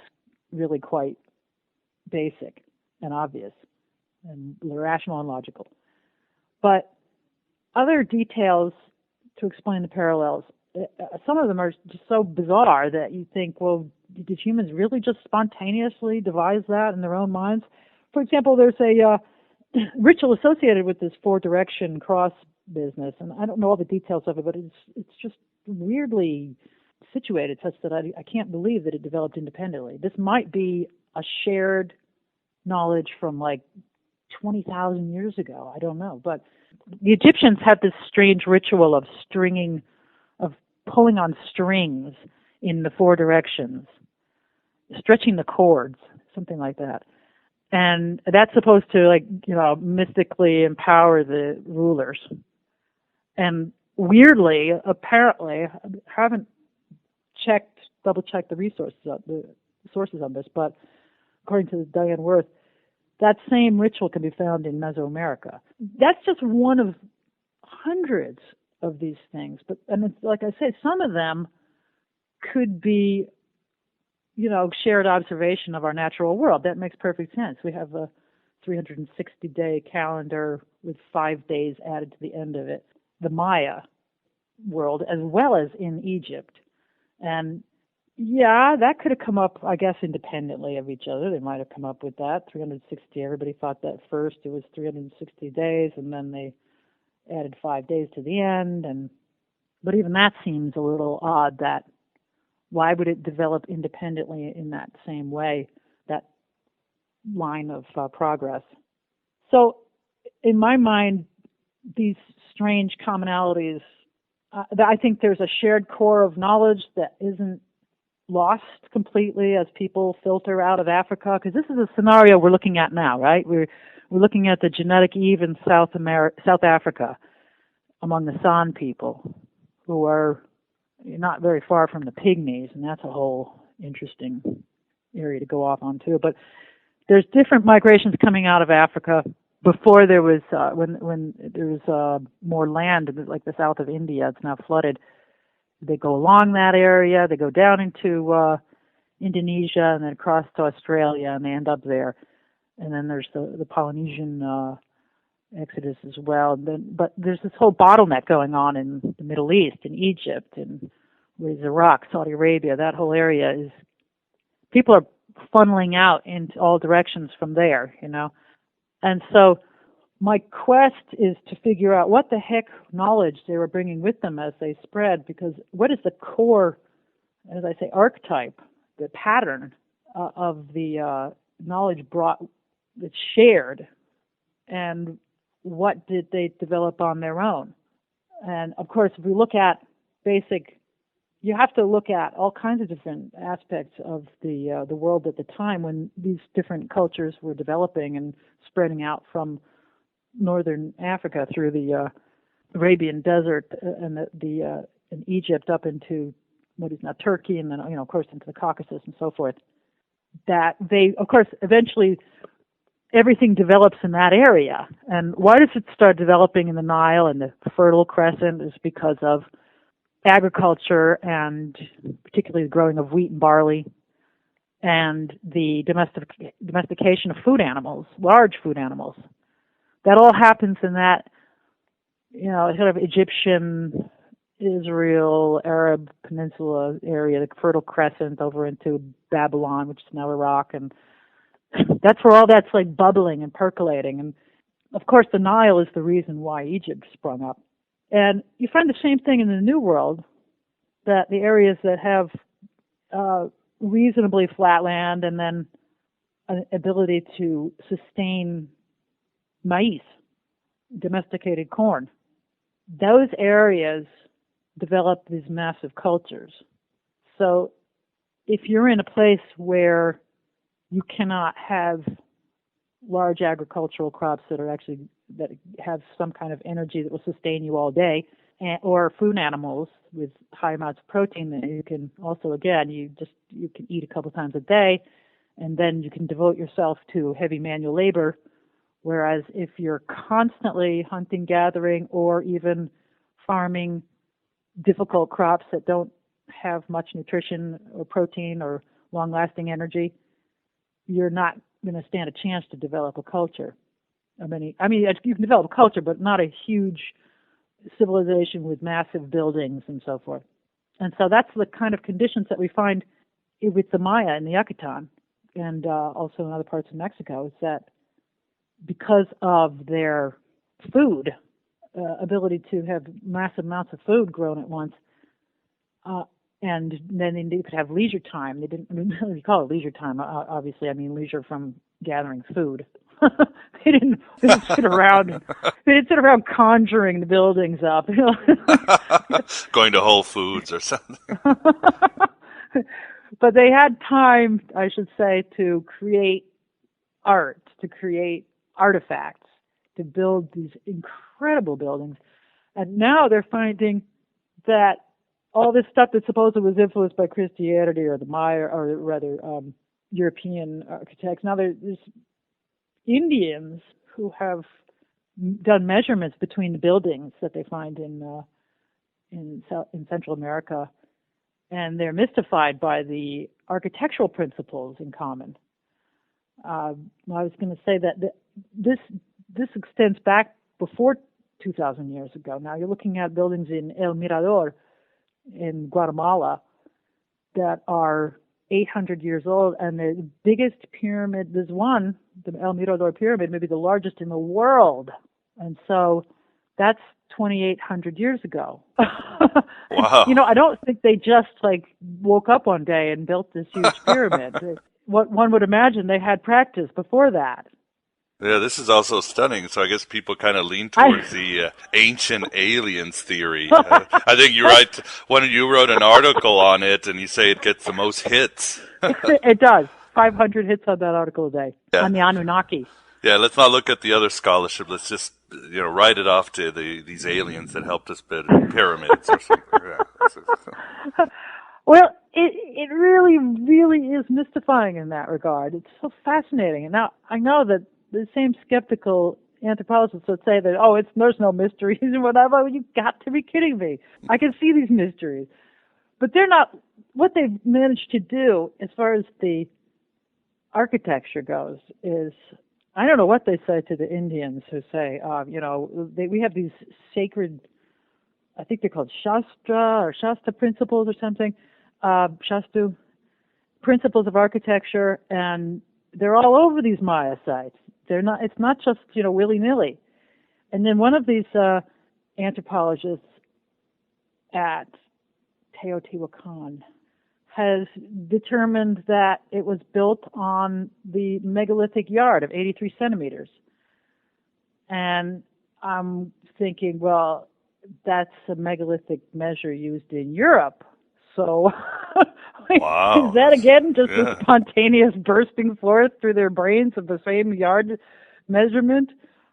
really quite basic and obvious and rational and logical. But other details to explain the parallels, some of them are just so bizarre that you think, well, did humans really just spontaneously devise that in their own minds? For example, there's a ritual associated with this four-direction cross business, and I don't know all the details of it, but it's just weirdly situated such that I can't believe that it developed independently. This might be a shared knowledge from like 20,000 years ago. I don't know, but the Egyptians had this strange ritual of pulling on strings in the four directions, stretching the cords, something like that. And that's supposed to, mystically empower the rulers. And weirdly, apparently, I haven't double-checked the sources on this, but according to Diane Worth, that same ritual can be found in Mesoamerica. That's just one of hundreds of these things. And it's, like I said, some of them could be, shared observation of our natural world. That makes perfect sense. We have a 360-day calendar with 5 days added to the end of it, the Maya world, as well as in Egypt. And yeah, that could have come up, I guess, independently of each other. They might have come up with that, 360. Everybody thought that first it was 360 days, and then they added 5 days to the end. But even that seems a little odd. That why would it develop independently in that same way, that line of progress? So in my mind, these strange commonalities, I think there's a shared core of knowledge that isn't lost completely as people filter out of Africa, because this is a scenario we're looking at now, right? We're looking at the genetic Eve in South Africa among the San people, who are not very far from the Pygmies, and that's a whole interesting area to go off on too. But there's different migrations coming out of Africa. Before there was, when there was more land, like the south of India, it's now flooded. They go along that area, they go down into Indonesia, and then across to Australia, and they end up there. And then there's the Polynesian exodus as well. But there's this whole bottleneck going on in the Middle East, in Egypt, and with Iraq, Saudi Arabia. That whole area is, people are funneling out into all directions from there, And so my quest is to figure out what the heck knowledge they were bringing with them as they spread, because what is the core, as I say, archetype, the pattern of the knowledge brought, that's shared, and what did they develop on their own? And of course, if we look at you have to look at all kinds of different aspects of the world at the time when these different cultures were developing and spreading out from northern Africa through the Arabian Desert and in Egypt up into what is now Turkey, and then of course into the Caucasus and so forth. That they, of course, eventually everything develops in that area. And why does it start developing in the Nile and the Fertile Crescent? Is because of agriculture, and particularly the growing of wheat and barley, and the domestication of food animals, large food animals. That all happens in that, sort of Egyptian, Israel, Arab Peninsula area, the Fertile Crescent over into Babylon, which is now Iraq, and that's where all that's like bubbling and percolating. And of course, the Nile is the reason why Egypt sprung up. And you find the same thing in the New World, that the areas that have reasonably flat land and then an ability to sustain maize, domesticated corn, those areas develop these massive cultures. So if you're in a place where you cannot have large agricultural crops that have some kind of energy that will sustain you all day, or food animals with high amounts of protein that you can also, again, you can eat a couple times a day, and then you can devote yourself to heavy manual labor. Whereas if you're constantly hunting, gathering, or even farming difficult crops that don't have much nutrition or protein or long-lasting energy, you're not going to stand a chance to develop a culture. I mean, you can develop a culture, but not a huge civilization with massive buildings and so forth. And so that's the kind of conditions that we find with the Maya in the Yucatan, and also in other parts of Mexico, is that because of their food, ability to have massive amounts of food grown at once, and then they could have leisure time. They didn't really call it leisure time, obviously. I mean leisure from gathering food. They didn't sit around. They didn't sit around conjuring the buildings up. Going to Whole Foods or something. But they had time, I should say, to create art, to create artifacts, to build these incredible buildings. And now they're finding that all this stuff that supposedly was influenced by Christianity or the Maya, or rather European architects, now there's Indians who have done measurements between the buildings that they find in Central America, and they're mystified by the architectural principles in common. I was going to say that this extends back before 2,000 years ago. Now you're looking at buildings in El Mirador in Guatemala that are 800 years old, and the biggest pyramid, there's one, the El Mirador pyramid, maybe the largest in the world. And so that's 2,800 years ago. Wow. You know, I don't think they just like woke up one day and built this huge pyramid. What one would imagine, they had practice before that. Yeah, this is also stunning. So I guess people kind of lean towards the ancient aliens theory. I think you wrote an article on it, and you say it gets the most hits. It does. 500 hits on that article a day on the Anunnaki. Yeah, let's not look at the other scholarship. Let's just write it off to these aliens that helped us build pyramids or something. Well, it really, really is mystifying in that regard. It's so fascinating. And now I know that the same skeptical anthropologists would say that, there's no mysteries and whatever. You've got to be kidding me. I can see these mysteries. But they're not, what they've managed to do as far as the architecture goes is, I don't know what they say to the Indians who say, we have these sacred, I think they're called Shasta principles or something, Shastu principles of architecture, and they're all over these Maya sites. It's not just, willy-nilly. And then one of these anthropologists at Teotihuacan has determined that it was built on the megalithic yard of 83 centimeters. And I'm thinking, well, that's a megalithic measure used in Europe. So wow. Is that again just a spontaneous bursting forth through their brains of the same yard measurement?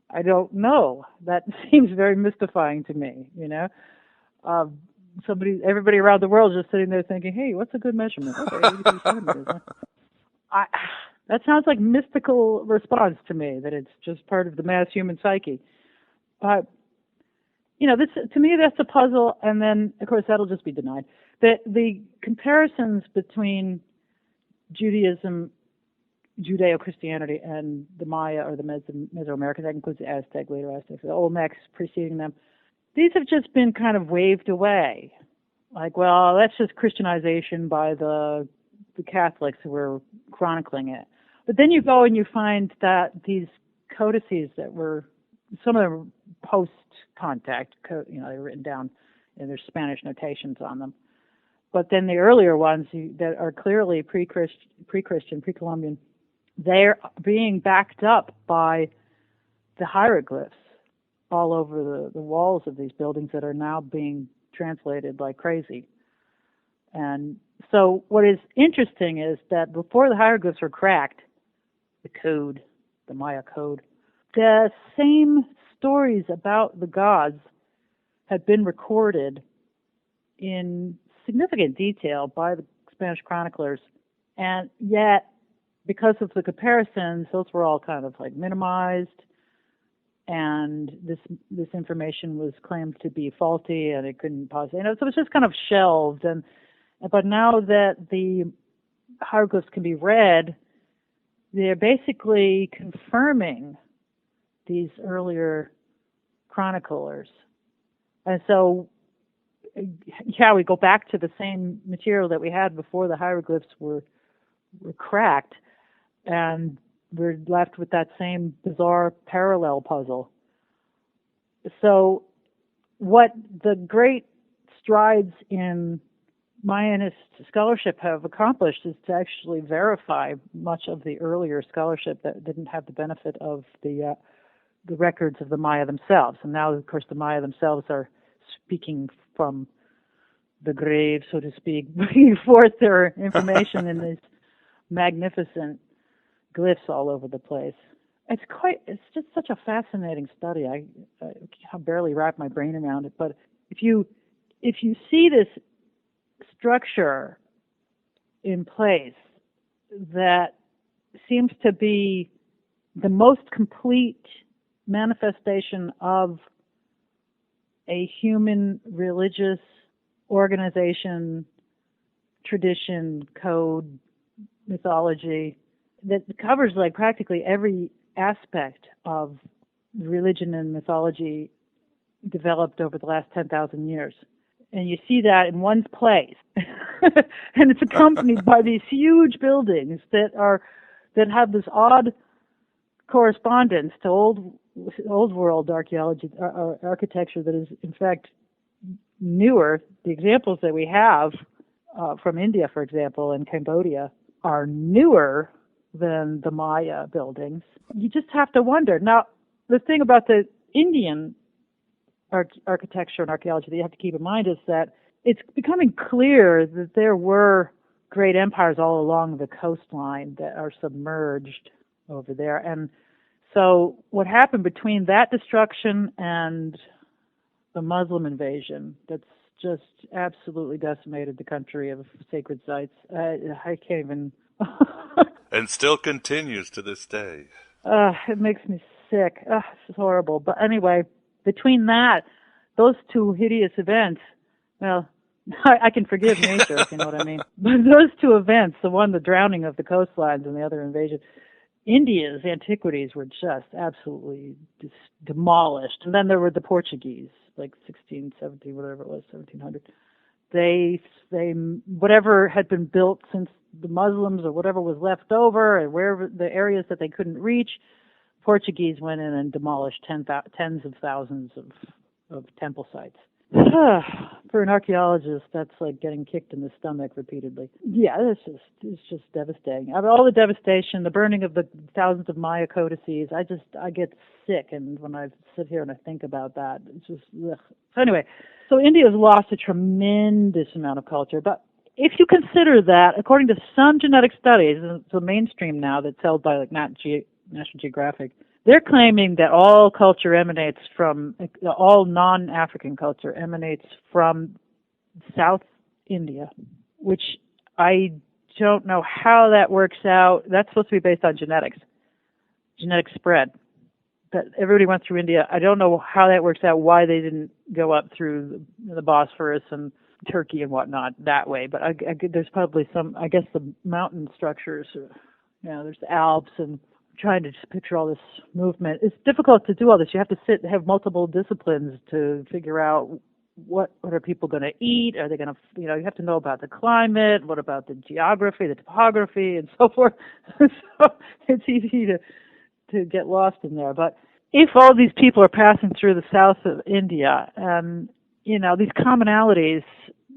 I don't know. That seems very mystifying to me, Everybody around the world is just sitting there thinking, hey, what's a good measurement? Okay, 83 centimeters. That sounds like mystical response to me, that it's just part of the mass human psyche. But, this, to me, that's a puzzle, and then, of course, that'll just be denied. The comparisons between Judaism, Judeo-Christianity, and the Maya or the Mesoamerican, that includes the Aztec, later Aztecs, the Olmecs preceding them, these have just been kind of waved away. Like, well, that's just Christianization by the Catholics who were chronicling it. But then you go and you find that these codices that were, some of them were post-contact, they were written down and there's Spanish notations on them. But then the earlier ones that are clearly pre-Christian, pre-Columbian, they're being backed up by the hieroglyphs all over the walls of these buildings that are now being translated like crazy. And so what is interesting is that before the hieroglyphs were cracked, the code, the Maya code, the same stories about the gods had been recorded in significant detail by the Spanish chroniclers, and yet because of the comparisons, those were all kind of like minimized, and this information was claimed to be faulty, and it couldn't possibly, so it was just kind of shelved. But now that the hieroglyphs can be read, they're basically confirming these earlier chroniclers, and so. Yeah, we go back to the same material that we had before the hieroglyphs were cracked, and we're left with that same bizarre parallel puzzle. So what the great strides in Mayanist scholarship have accomplished is to actually verify much of the earlier scholarship that didn't have the benefit of the records of the Maya themselves. And now, of course, the Maya themselves are speaking from the grave, so to speak, bringing forth their information in these magnificent glyphs all over the place. It's just such a fascinating study. I can barely wrap my brain around it. But if you see this structure in place that seems to be the most complete manifestation of a human religious organization tradition, code, mythology that covers like practically every aspect of religion and mythology developed over the last 10,000 years. And you see that in one place. And it's accompanied by these huge buildings that have this odd correspondence to old world archaeology, architecture that is in fact newer. The examples that we have from India, for example, and Cambodia are newer than the Maya buildings. You just have to wonder. Now, the thing about the Indian architecture and archaeology that you have to keep in mind is that it's becoming clear that there were great empires all along the coastline that are submerged over there. And so what happened between that destruction and the Muslim invasion that's just absolutely decimated the country of sacred sites, I can't even... And still continues to this day. It makes me sick. It's horrible. But anyway, between those two hideous events, well, I can forgive nature, if you know what I mean. But those two events, the one, the drowning of the coastlines, and the other invasion, India's antiquities were just absolutely demolished. And then there were the Portuguese, like 16, 17, whatever it was, 1700. They whatever had been built since the Muslims or whatever was left over, and wherever the areas that they couldn't reach, Portuguese went in and demolished tens of thousands of temple sites. For an archaeologist, that's like getting kicked in the stomach repeatedly. Yeah, it's just devastating. I mean, all the devastation, the burning of the thousands of Maya codices, I get sick, and when I sit here and I think about that, it's just, ugh. So anyway, so India has lost a tremendous amount of culture, but if you consider that, according to some genetic studies, it's a mainstream now that's held by like National Geographic, they're claiming that all culture emanates from, all non-African culture emanates from South India, which I don't know how that works out. That's supposed to be based on genetic spread. That everybody went through India. I don't know how that works out, why they didn't go up through the Bosphorus and Turkey and whatnot that way. But there's probably some, I guess the mountain structures, there's the Alps, and trying to just picture all this movement. It's difficult to do all this. You have to have multiple disciplines to figure out what are people going to eat? Are they going to, you have to know about the climate, what about the geography, the topography, and so forth. So it's easy to get lost in there. But if all these people are passing through the south of India, and, these commonalities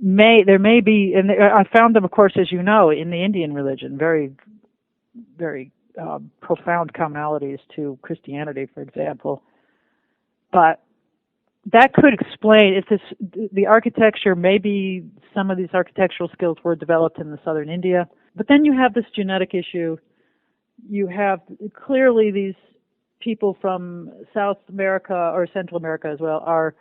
there may be, and I found them, of course, as you know, in the Indian religion, very, very profound commonalities to Christianity, for example. But that could explain if the architecture, maybe some of these architectural skills were developed in the southern India. But then you have this genetic issue. You have clearly these people from South America or Central America as well are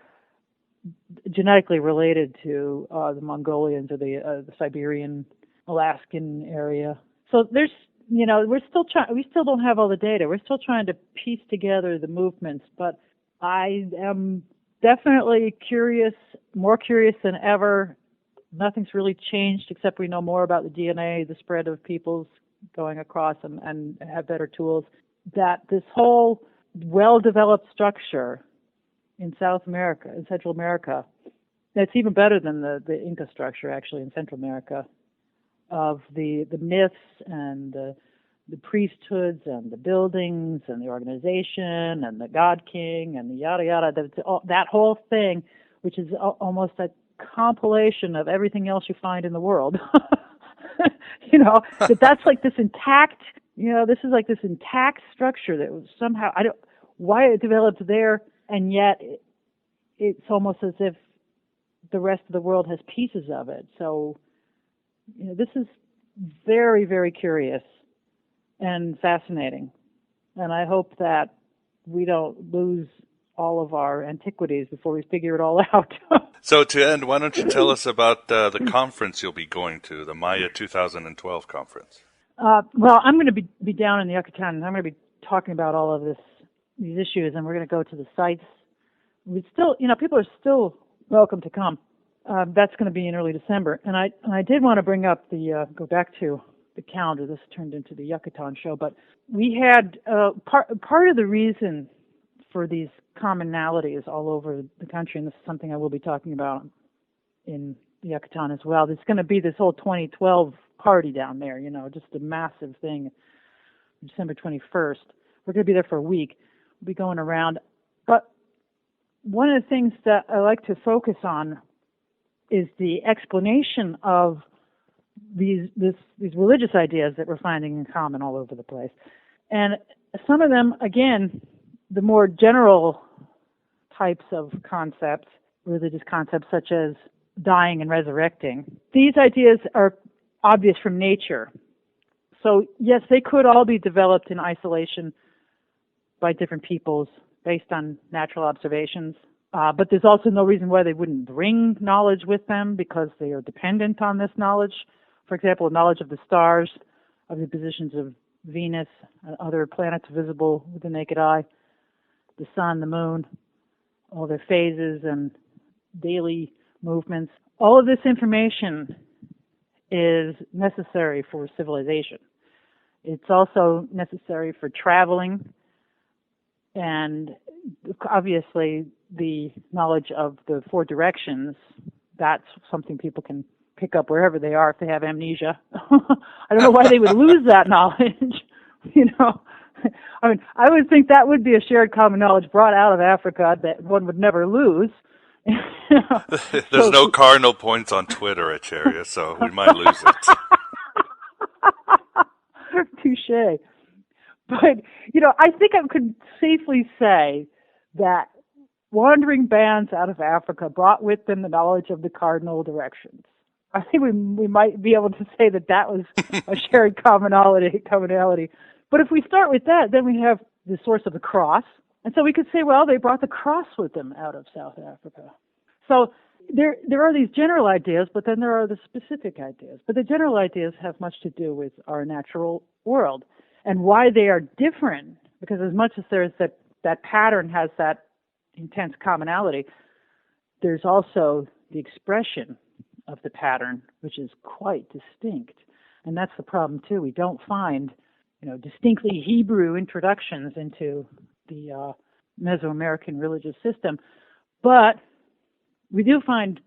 genetically related to the Mongolians or the Siberian, Alaskan area. So there's, we still don't have all the data. We're still trying to piece together the movements, but I am definitely curious, more curious than ever. Nothing's really changed except we know more about the DNA, the spread of peoples going across and have better tools. That this whole well-developed structure in South America, in Central America, that's even better than the Inca structure actually in Central America, of the myths and the priesthoods and the buildings and the organization and the god king and the yada yada, that whole thing, which is almost a compilation of everything else you find in the world. That's like this intact, this is like this intact structure that was somehow, why it developed there, and yet it's almost as if the rest of the world has pieces of it. So, this is very, very curious and fascinating. And I hope that we don't lose all of our antiquities before we figure it all out. So to end, why don't you tell us about the conference you'll be going to, the Maya 2012 conference? Well, I'm going to be down in the Yucatan, and I'm going to be talking about all of these issues, and we're going to go to the sites. We still, people are still welcome to come. That's going to be in early December. And I did want to bring up go back to the calendar. This turned into the Yucatan show, but we had part of the reason for these commonalities all over the country, and this is something I will be talking about in the Yucatan as well. There's going to be this whole 2012 party down there, just a massive thing, December 21st. We're going to be there for a week. We'll be going around. But one of the things that I like to focus on is the explanation of these religious ideas that we're finding in common all over the place. And some of them, again, the more general types of concepts, religious concepts such as dying and resurrecting, these ideas are obvious from nature. So yes, they could all be developed in isolation by different peoples based on natural observations. But there's also no reason why they wouldn't bring knowledge with them, because they are dependent on this knowledge. For example, knowledge of the stars, of the positions of Venus and other planets visible with the naked eye, the sun, the moon, all their phases and daily movements. All of this information is necessary for civilization. It's also necessary for traveling, and obviously the knowledge of the four directions, that's something people can pick up wherever they are if they have amnesia. I don't know why they would lose that knowledge. I mean, I would think that would be a shared common knowledge brought out of Africa that one would never lose. There's no cardinal points on Twitter, Acharya, so we might lose it. Touche. But, I think I could safely say that wandering bands out of Africa brought with them the knowledge of the cardinal directions. I think we might be able to say that was a shared commonality. But if we start with that, then we have the source of the cross. And so we could say, well, they brought the cross with them out of South Africa. So there are these general ideas, but then there are the specific ideas. But the general ideas have much to do with our natural world and why they are different, because as much as there's that pattern has that intense commonality, there's also the expression of the pattern, which is quite distinct. And that's the problem, too. We don't find, distinctly Hebrew introductions into the Mesoamerican religious system. But we do find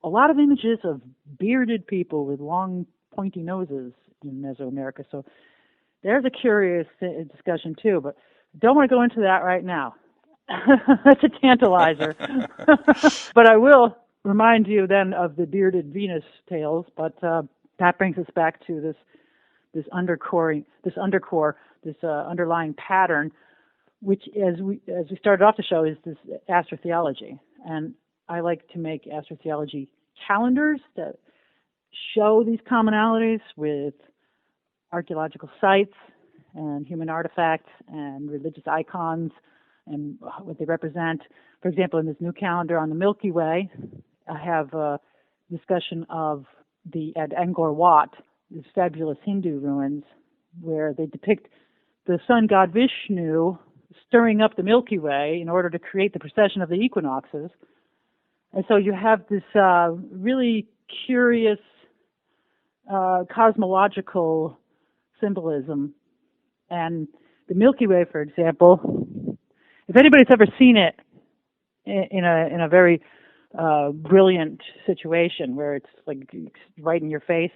a lot of images of bearded people with long, pointy noses in Mesoamerica. So there's a curious discussion, too. But don't want to go into that right now. That's a tantalizer. But I will remind you then of the bearded Venus tales. But that brings us back to this underlying pattern, which, as we started off the show, is this astro-theology. And I like to make astro-theology calendars that show these commonalities with archaeological sites and human artifacts and religious icons and what they represent. For example, in this new calendar on the Milky Way, I have a discussion of at Angkor Wat, these fabulous Hindu ruins, where they depict the sun god Vishnu stirring up the Milky Way in order to create the precession of the equinoxes. And so you have this really curious cosmological symbolism. And the Milky Way, for example, if anybody's ever seen it in a very brilliant situation where it's like right in your face,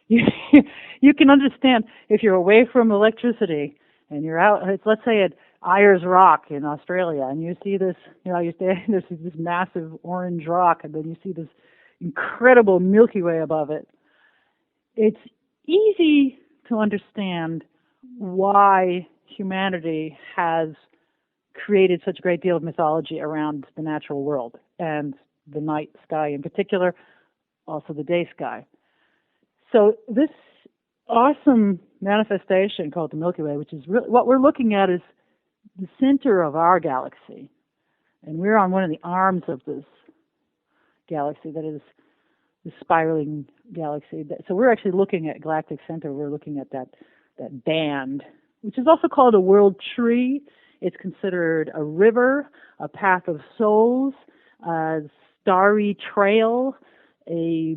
you can understand if you're away from electricity and you're out, let's say at Ayers Rock in Australia, and you see this, there's this massive orange rock, and then you see this incredible Milky Way above it. It's easy to understand why humanity has created such a great deal of mythology around the natural world and the night sky in particular, also the day sky. So this awesome manifestation called the Milky Way, which is really, what we're looking at is the center of our galaxy. And we're on one of the arms of this galaxy that is the spiraling galaxy. So we're actually looking at galactic center. We're looking at that band, which is also called a world tree. It's considered a river, a path of souls, starry trail, a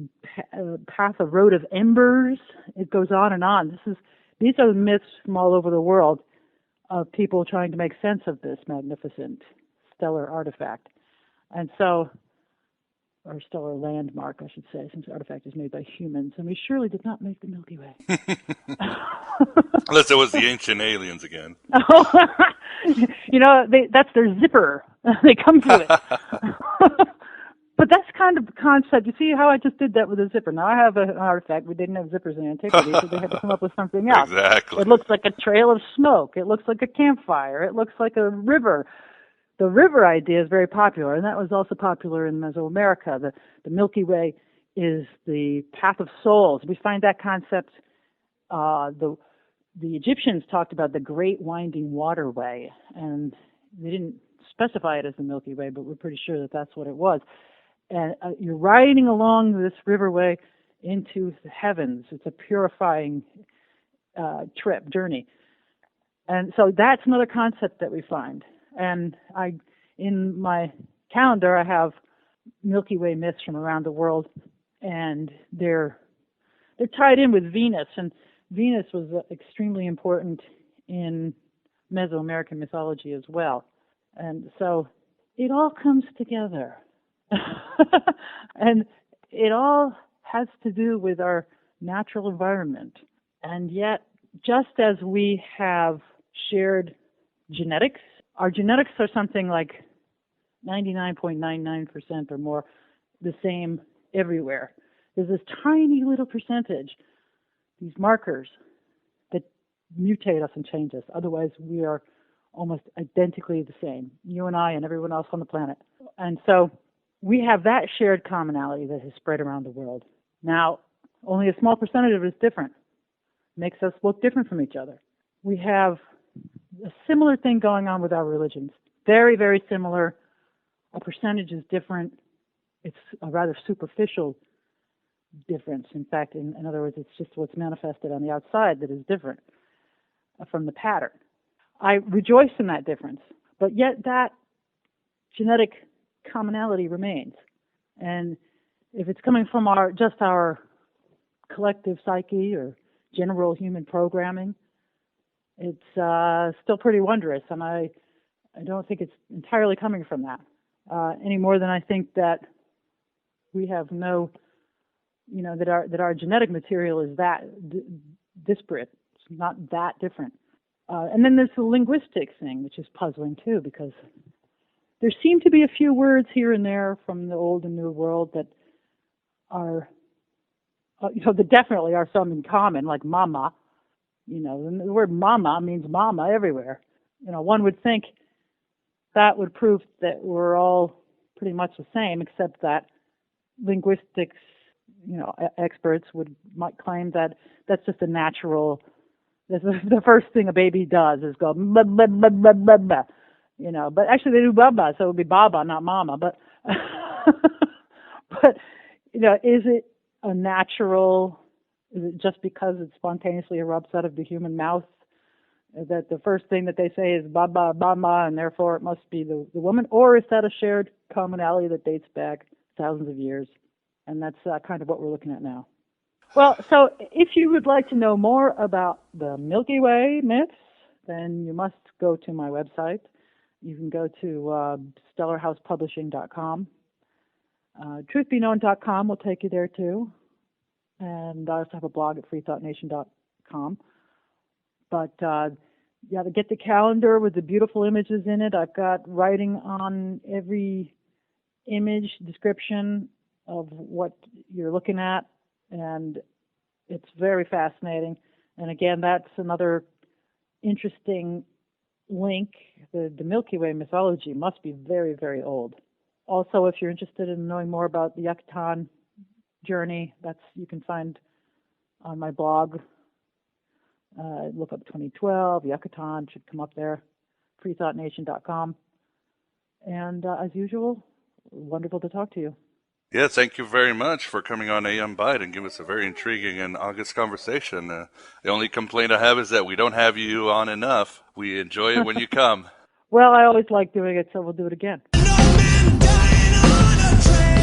path, a road of embers. It goes on and on. These are the myths from all over the world of people trying to make sense of this magnificent stellar artifact. And so, or stellar landmark, I should say, since the artifact is made by humans, and we surely did not make the Milky Way. Unless it was the ancient aliens again. That's their zipper. They come through it. But that's kind of the concept. You see how I just did that with a zipper? Now I have an artifact. We didn't have zippers in antiquity, so they had to come up with something else. Exactly. It looks like a trail of smoke. It looks like a campfire. It looks like a river. The river idea is very popular, and that was also popular in Mesoamerica. The Milky Way is the path of souls. We find that concept. The Egyptians talked about the Great Winding Waterway, and they didn't specify it as the Milky Way, but we're pretty sure that that's what it was. And you're riding along this riverway into the heavens. It's a purifying journey. And so that's another concept that we find. And in my calendar, I have Milky Way myths from around the world, and they're tied in with Venus. And Venus was extremely important in Mesoamerican mythology as well. And so it all comes together. And it all has to do with our natural environment. And yet, just as we have shared genetics, our genetics are something like 99.99% or more the same everywhere. There's this tiny little percentage, these markers, that mutate us and change us. Otherwise, we are almost identically the same, you and I and everyone else on the planet. And so we have that shared commonality that has spread around the world. Now, only a small percentage of it is different. Makes us look different from each other. We have a similar thing going on with our religions. Very, very similar. A percentage is different. It's a rather superficial difference. In fact, in other words, it's just what's manifested on the outside that is different from the pattern. I rejoice in that difference, but yet that genetic commonality remains. And if it's coming from our collective psyche or general human programming, it's still pretty wondrous, and I don't think it's entirely coming from that any more than I think that we have that our genetic material is that disparate. It's not that different. And then there's the linguistic thing, which is puzzling too, because there seem to be a few words here and there from the old and new world that are, that definitely are some in common, like mama. The word mama means mama everywhere. One would think that would prove that we're all pretty much the same, except that linguistics, experts might claim that that's just a natural. The first thing a baby does is go blah, blah, blah, blah, blah, blah. But actually they do baba, so it would be baba, not mama. But is it a natural? Is it just because it spontaneously erupts out of the human mouth that the first thing that they say is baba, baba, and therefore it must be the woman? Or is that a shared commonality that dates back thousands of years? And that's kind of what we're looking at now. Well, so if you would like to know more about the Milky Way myths, then you must go to my website. You can go to stellarhousepublishing.com. Truthbeknown.com will take you there too. And I also have a blog at freethoughtnation.com. But to get the calendar with the beautiful images in it. I've got writing on every image description of what you're looking at, and it's very fascinating. And again, that's another interesting link. The Milky Way mythology must be very, very old. Also, if you're interested in knowing more about the Yucatan journey, you can find on my blog. Look up 2012, Yucatan should come up there, freethoughtnation.com. And as usual, wonderful to talk to you. Yeah, thank you very much for coming on Aeon Byte and giving us a very intriguing and august conversation. The only complaint I have is that we don't have you on enough. We enjoy it when you come. Well, I always like doing it, so we'll do it again. No man dying on a train.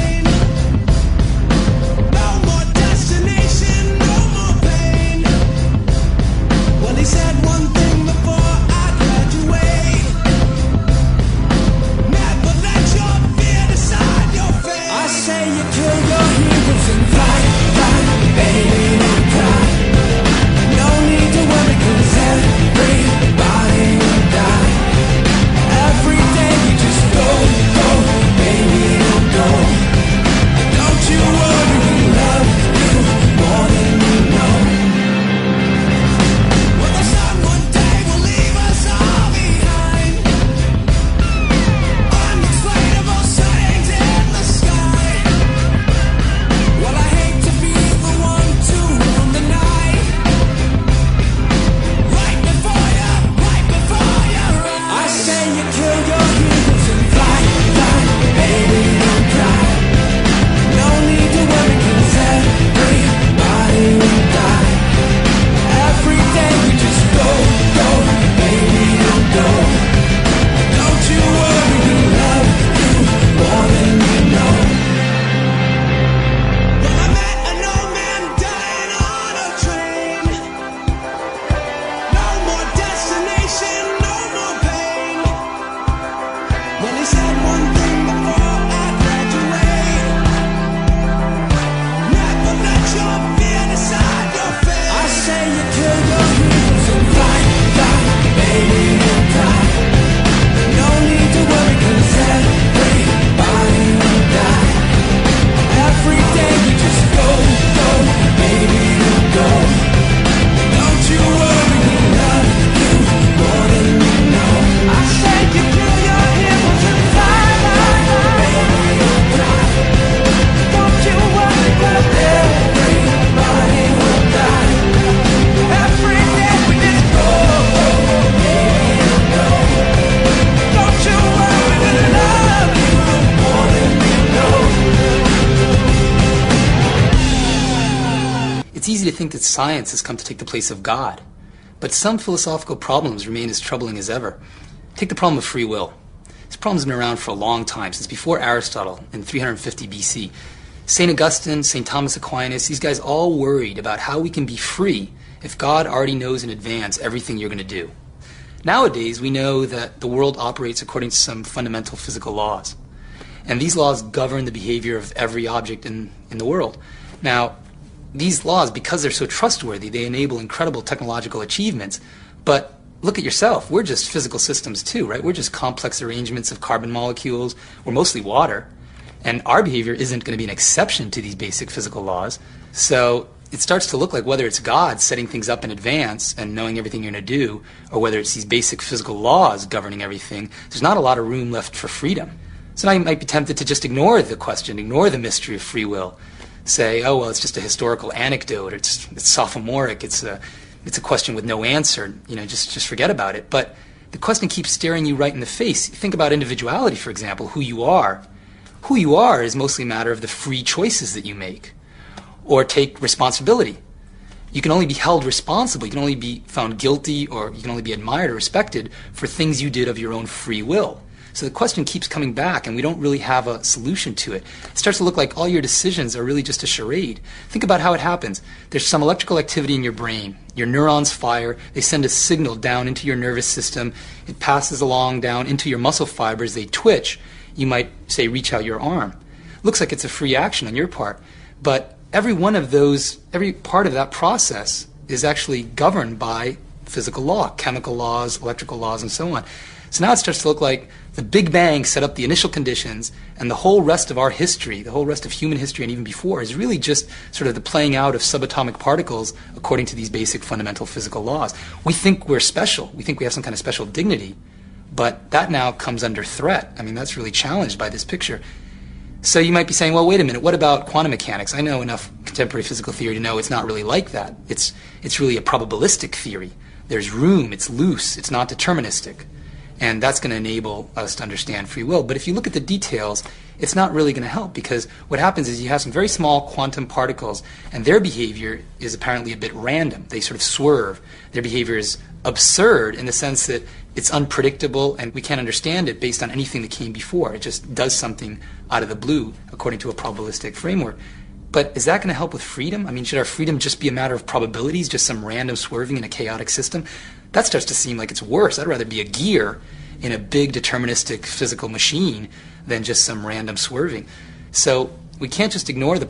easy to think that science has come to take the place of God, but some philosophical problems remain as troubling as ever. Take the problem of free will. This problem's been around for a long time, since before Aristotle in 350 BC. St. Augustine, St. Thomas Aquinas, these guys all worried about how we can be free if God already knows in advance everything you're going to do. Nowadays, we know that the world operates according to some fundamental physical laws. And these laws govern the behavior of every object in the world. Now, these laws, because they're so trustworthy, they enable incredible technological achievements. But look at yourself. We're just physical systems too, right? We're just complex arrangements of carbon molecules. We're mostly water. And our behavior isn't going to be an exception to these basic physical laws. So it starts to look like whether it's God setting things up in advance and knowing everything you're going to do, or whether it's these basic physical laws governing everything, there's not a lot of room left for freedom. So now you might be tempted to just ignore the question, ignore the mystery of free will. Say, oh, well, it's just a historical anecdote, or it's sophomoric, it's a question with no answer, just forget about it. But the question keeps staring you right in the face. Think about individuality, for example, who you are. Who you are is mostly a matter of the free choices that you make. Or take responsibility. You can only be held responsible, you can only be found guilty, or you can only be admired or respected for things you did of your own free will. So the question keeps coming back, and we don't really have a solution to it. It starts to look like all your decisions are really just a charade. Think about how it happens. There's some electrical activity in your brain. Your neurons fire. They send a signal down into your nervous system. It passes along down into your muscle fibers. They twitch. You might, say, reach out your arm. Looks like it's a free action on your part. But every one of those, every part of that process is actually governed by physical law, chemical laws, electrical laws, and so on. So now it starts to look like the Big Bang set up the initial conditions, and the whole rest of our history, the whole rest of human history and even before, is really just sort of the playing out of subatomic particles according to these basic fundamental physical laws. We think we're special. We think we have some kind of special dignity, but that now comes under threat. I mean, that's really challenged by this picture. So you might be saying, well, wait a minute, what about quantum mechanics? I know enough contemporary physical theory to know it's not really like that. It's really a probabilistic theory. There's room, it's loose, it's not deterministic. And that's going to enable us to understand free will. But if you look at the details, it's not really going to help, because what happens is you have some very small quantum particles, and their behavior is apparently a bit random. They sort of swerve. Their behavior is absurd in the sense that it's unpredictable, and we can't understand it based on anything that came before. It just does something out of the blue according to a probabilistic framework. But is that going to help with freedom? I mean, should our freedom just be a matter of probabilities, just some random swerving in a chaotic system? That starts to seem like it's worse. I'd rather be a gear in a big deterministic physical machine than just some random swerving. So we can't just ignore the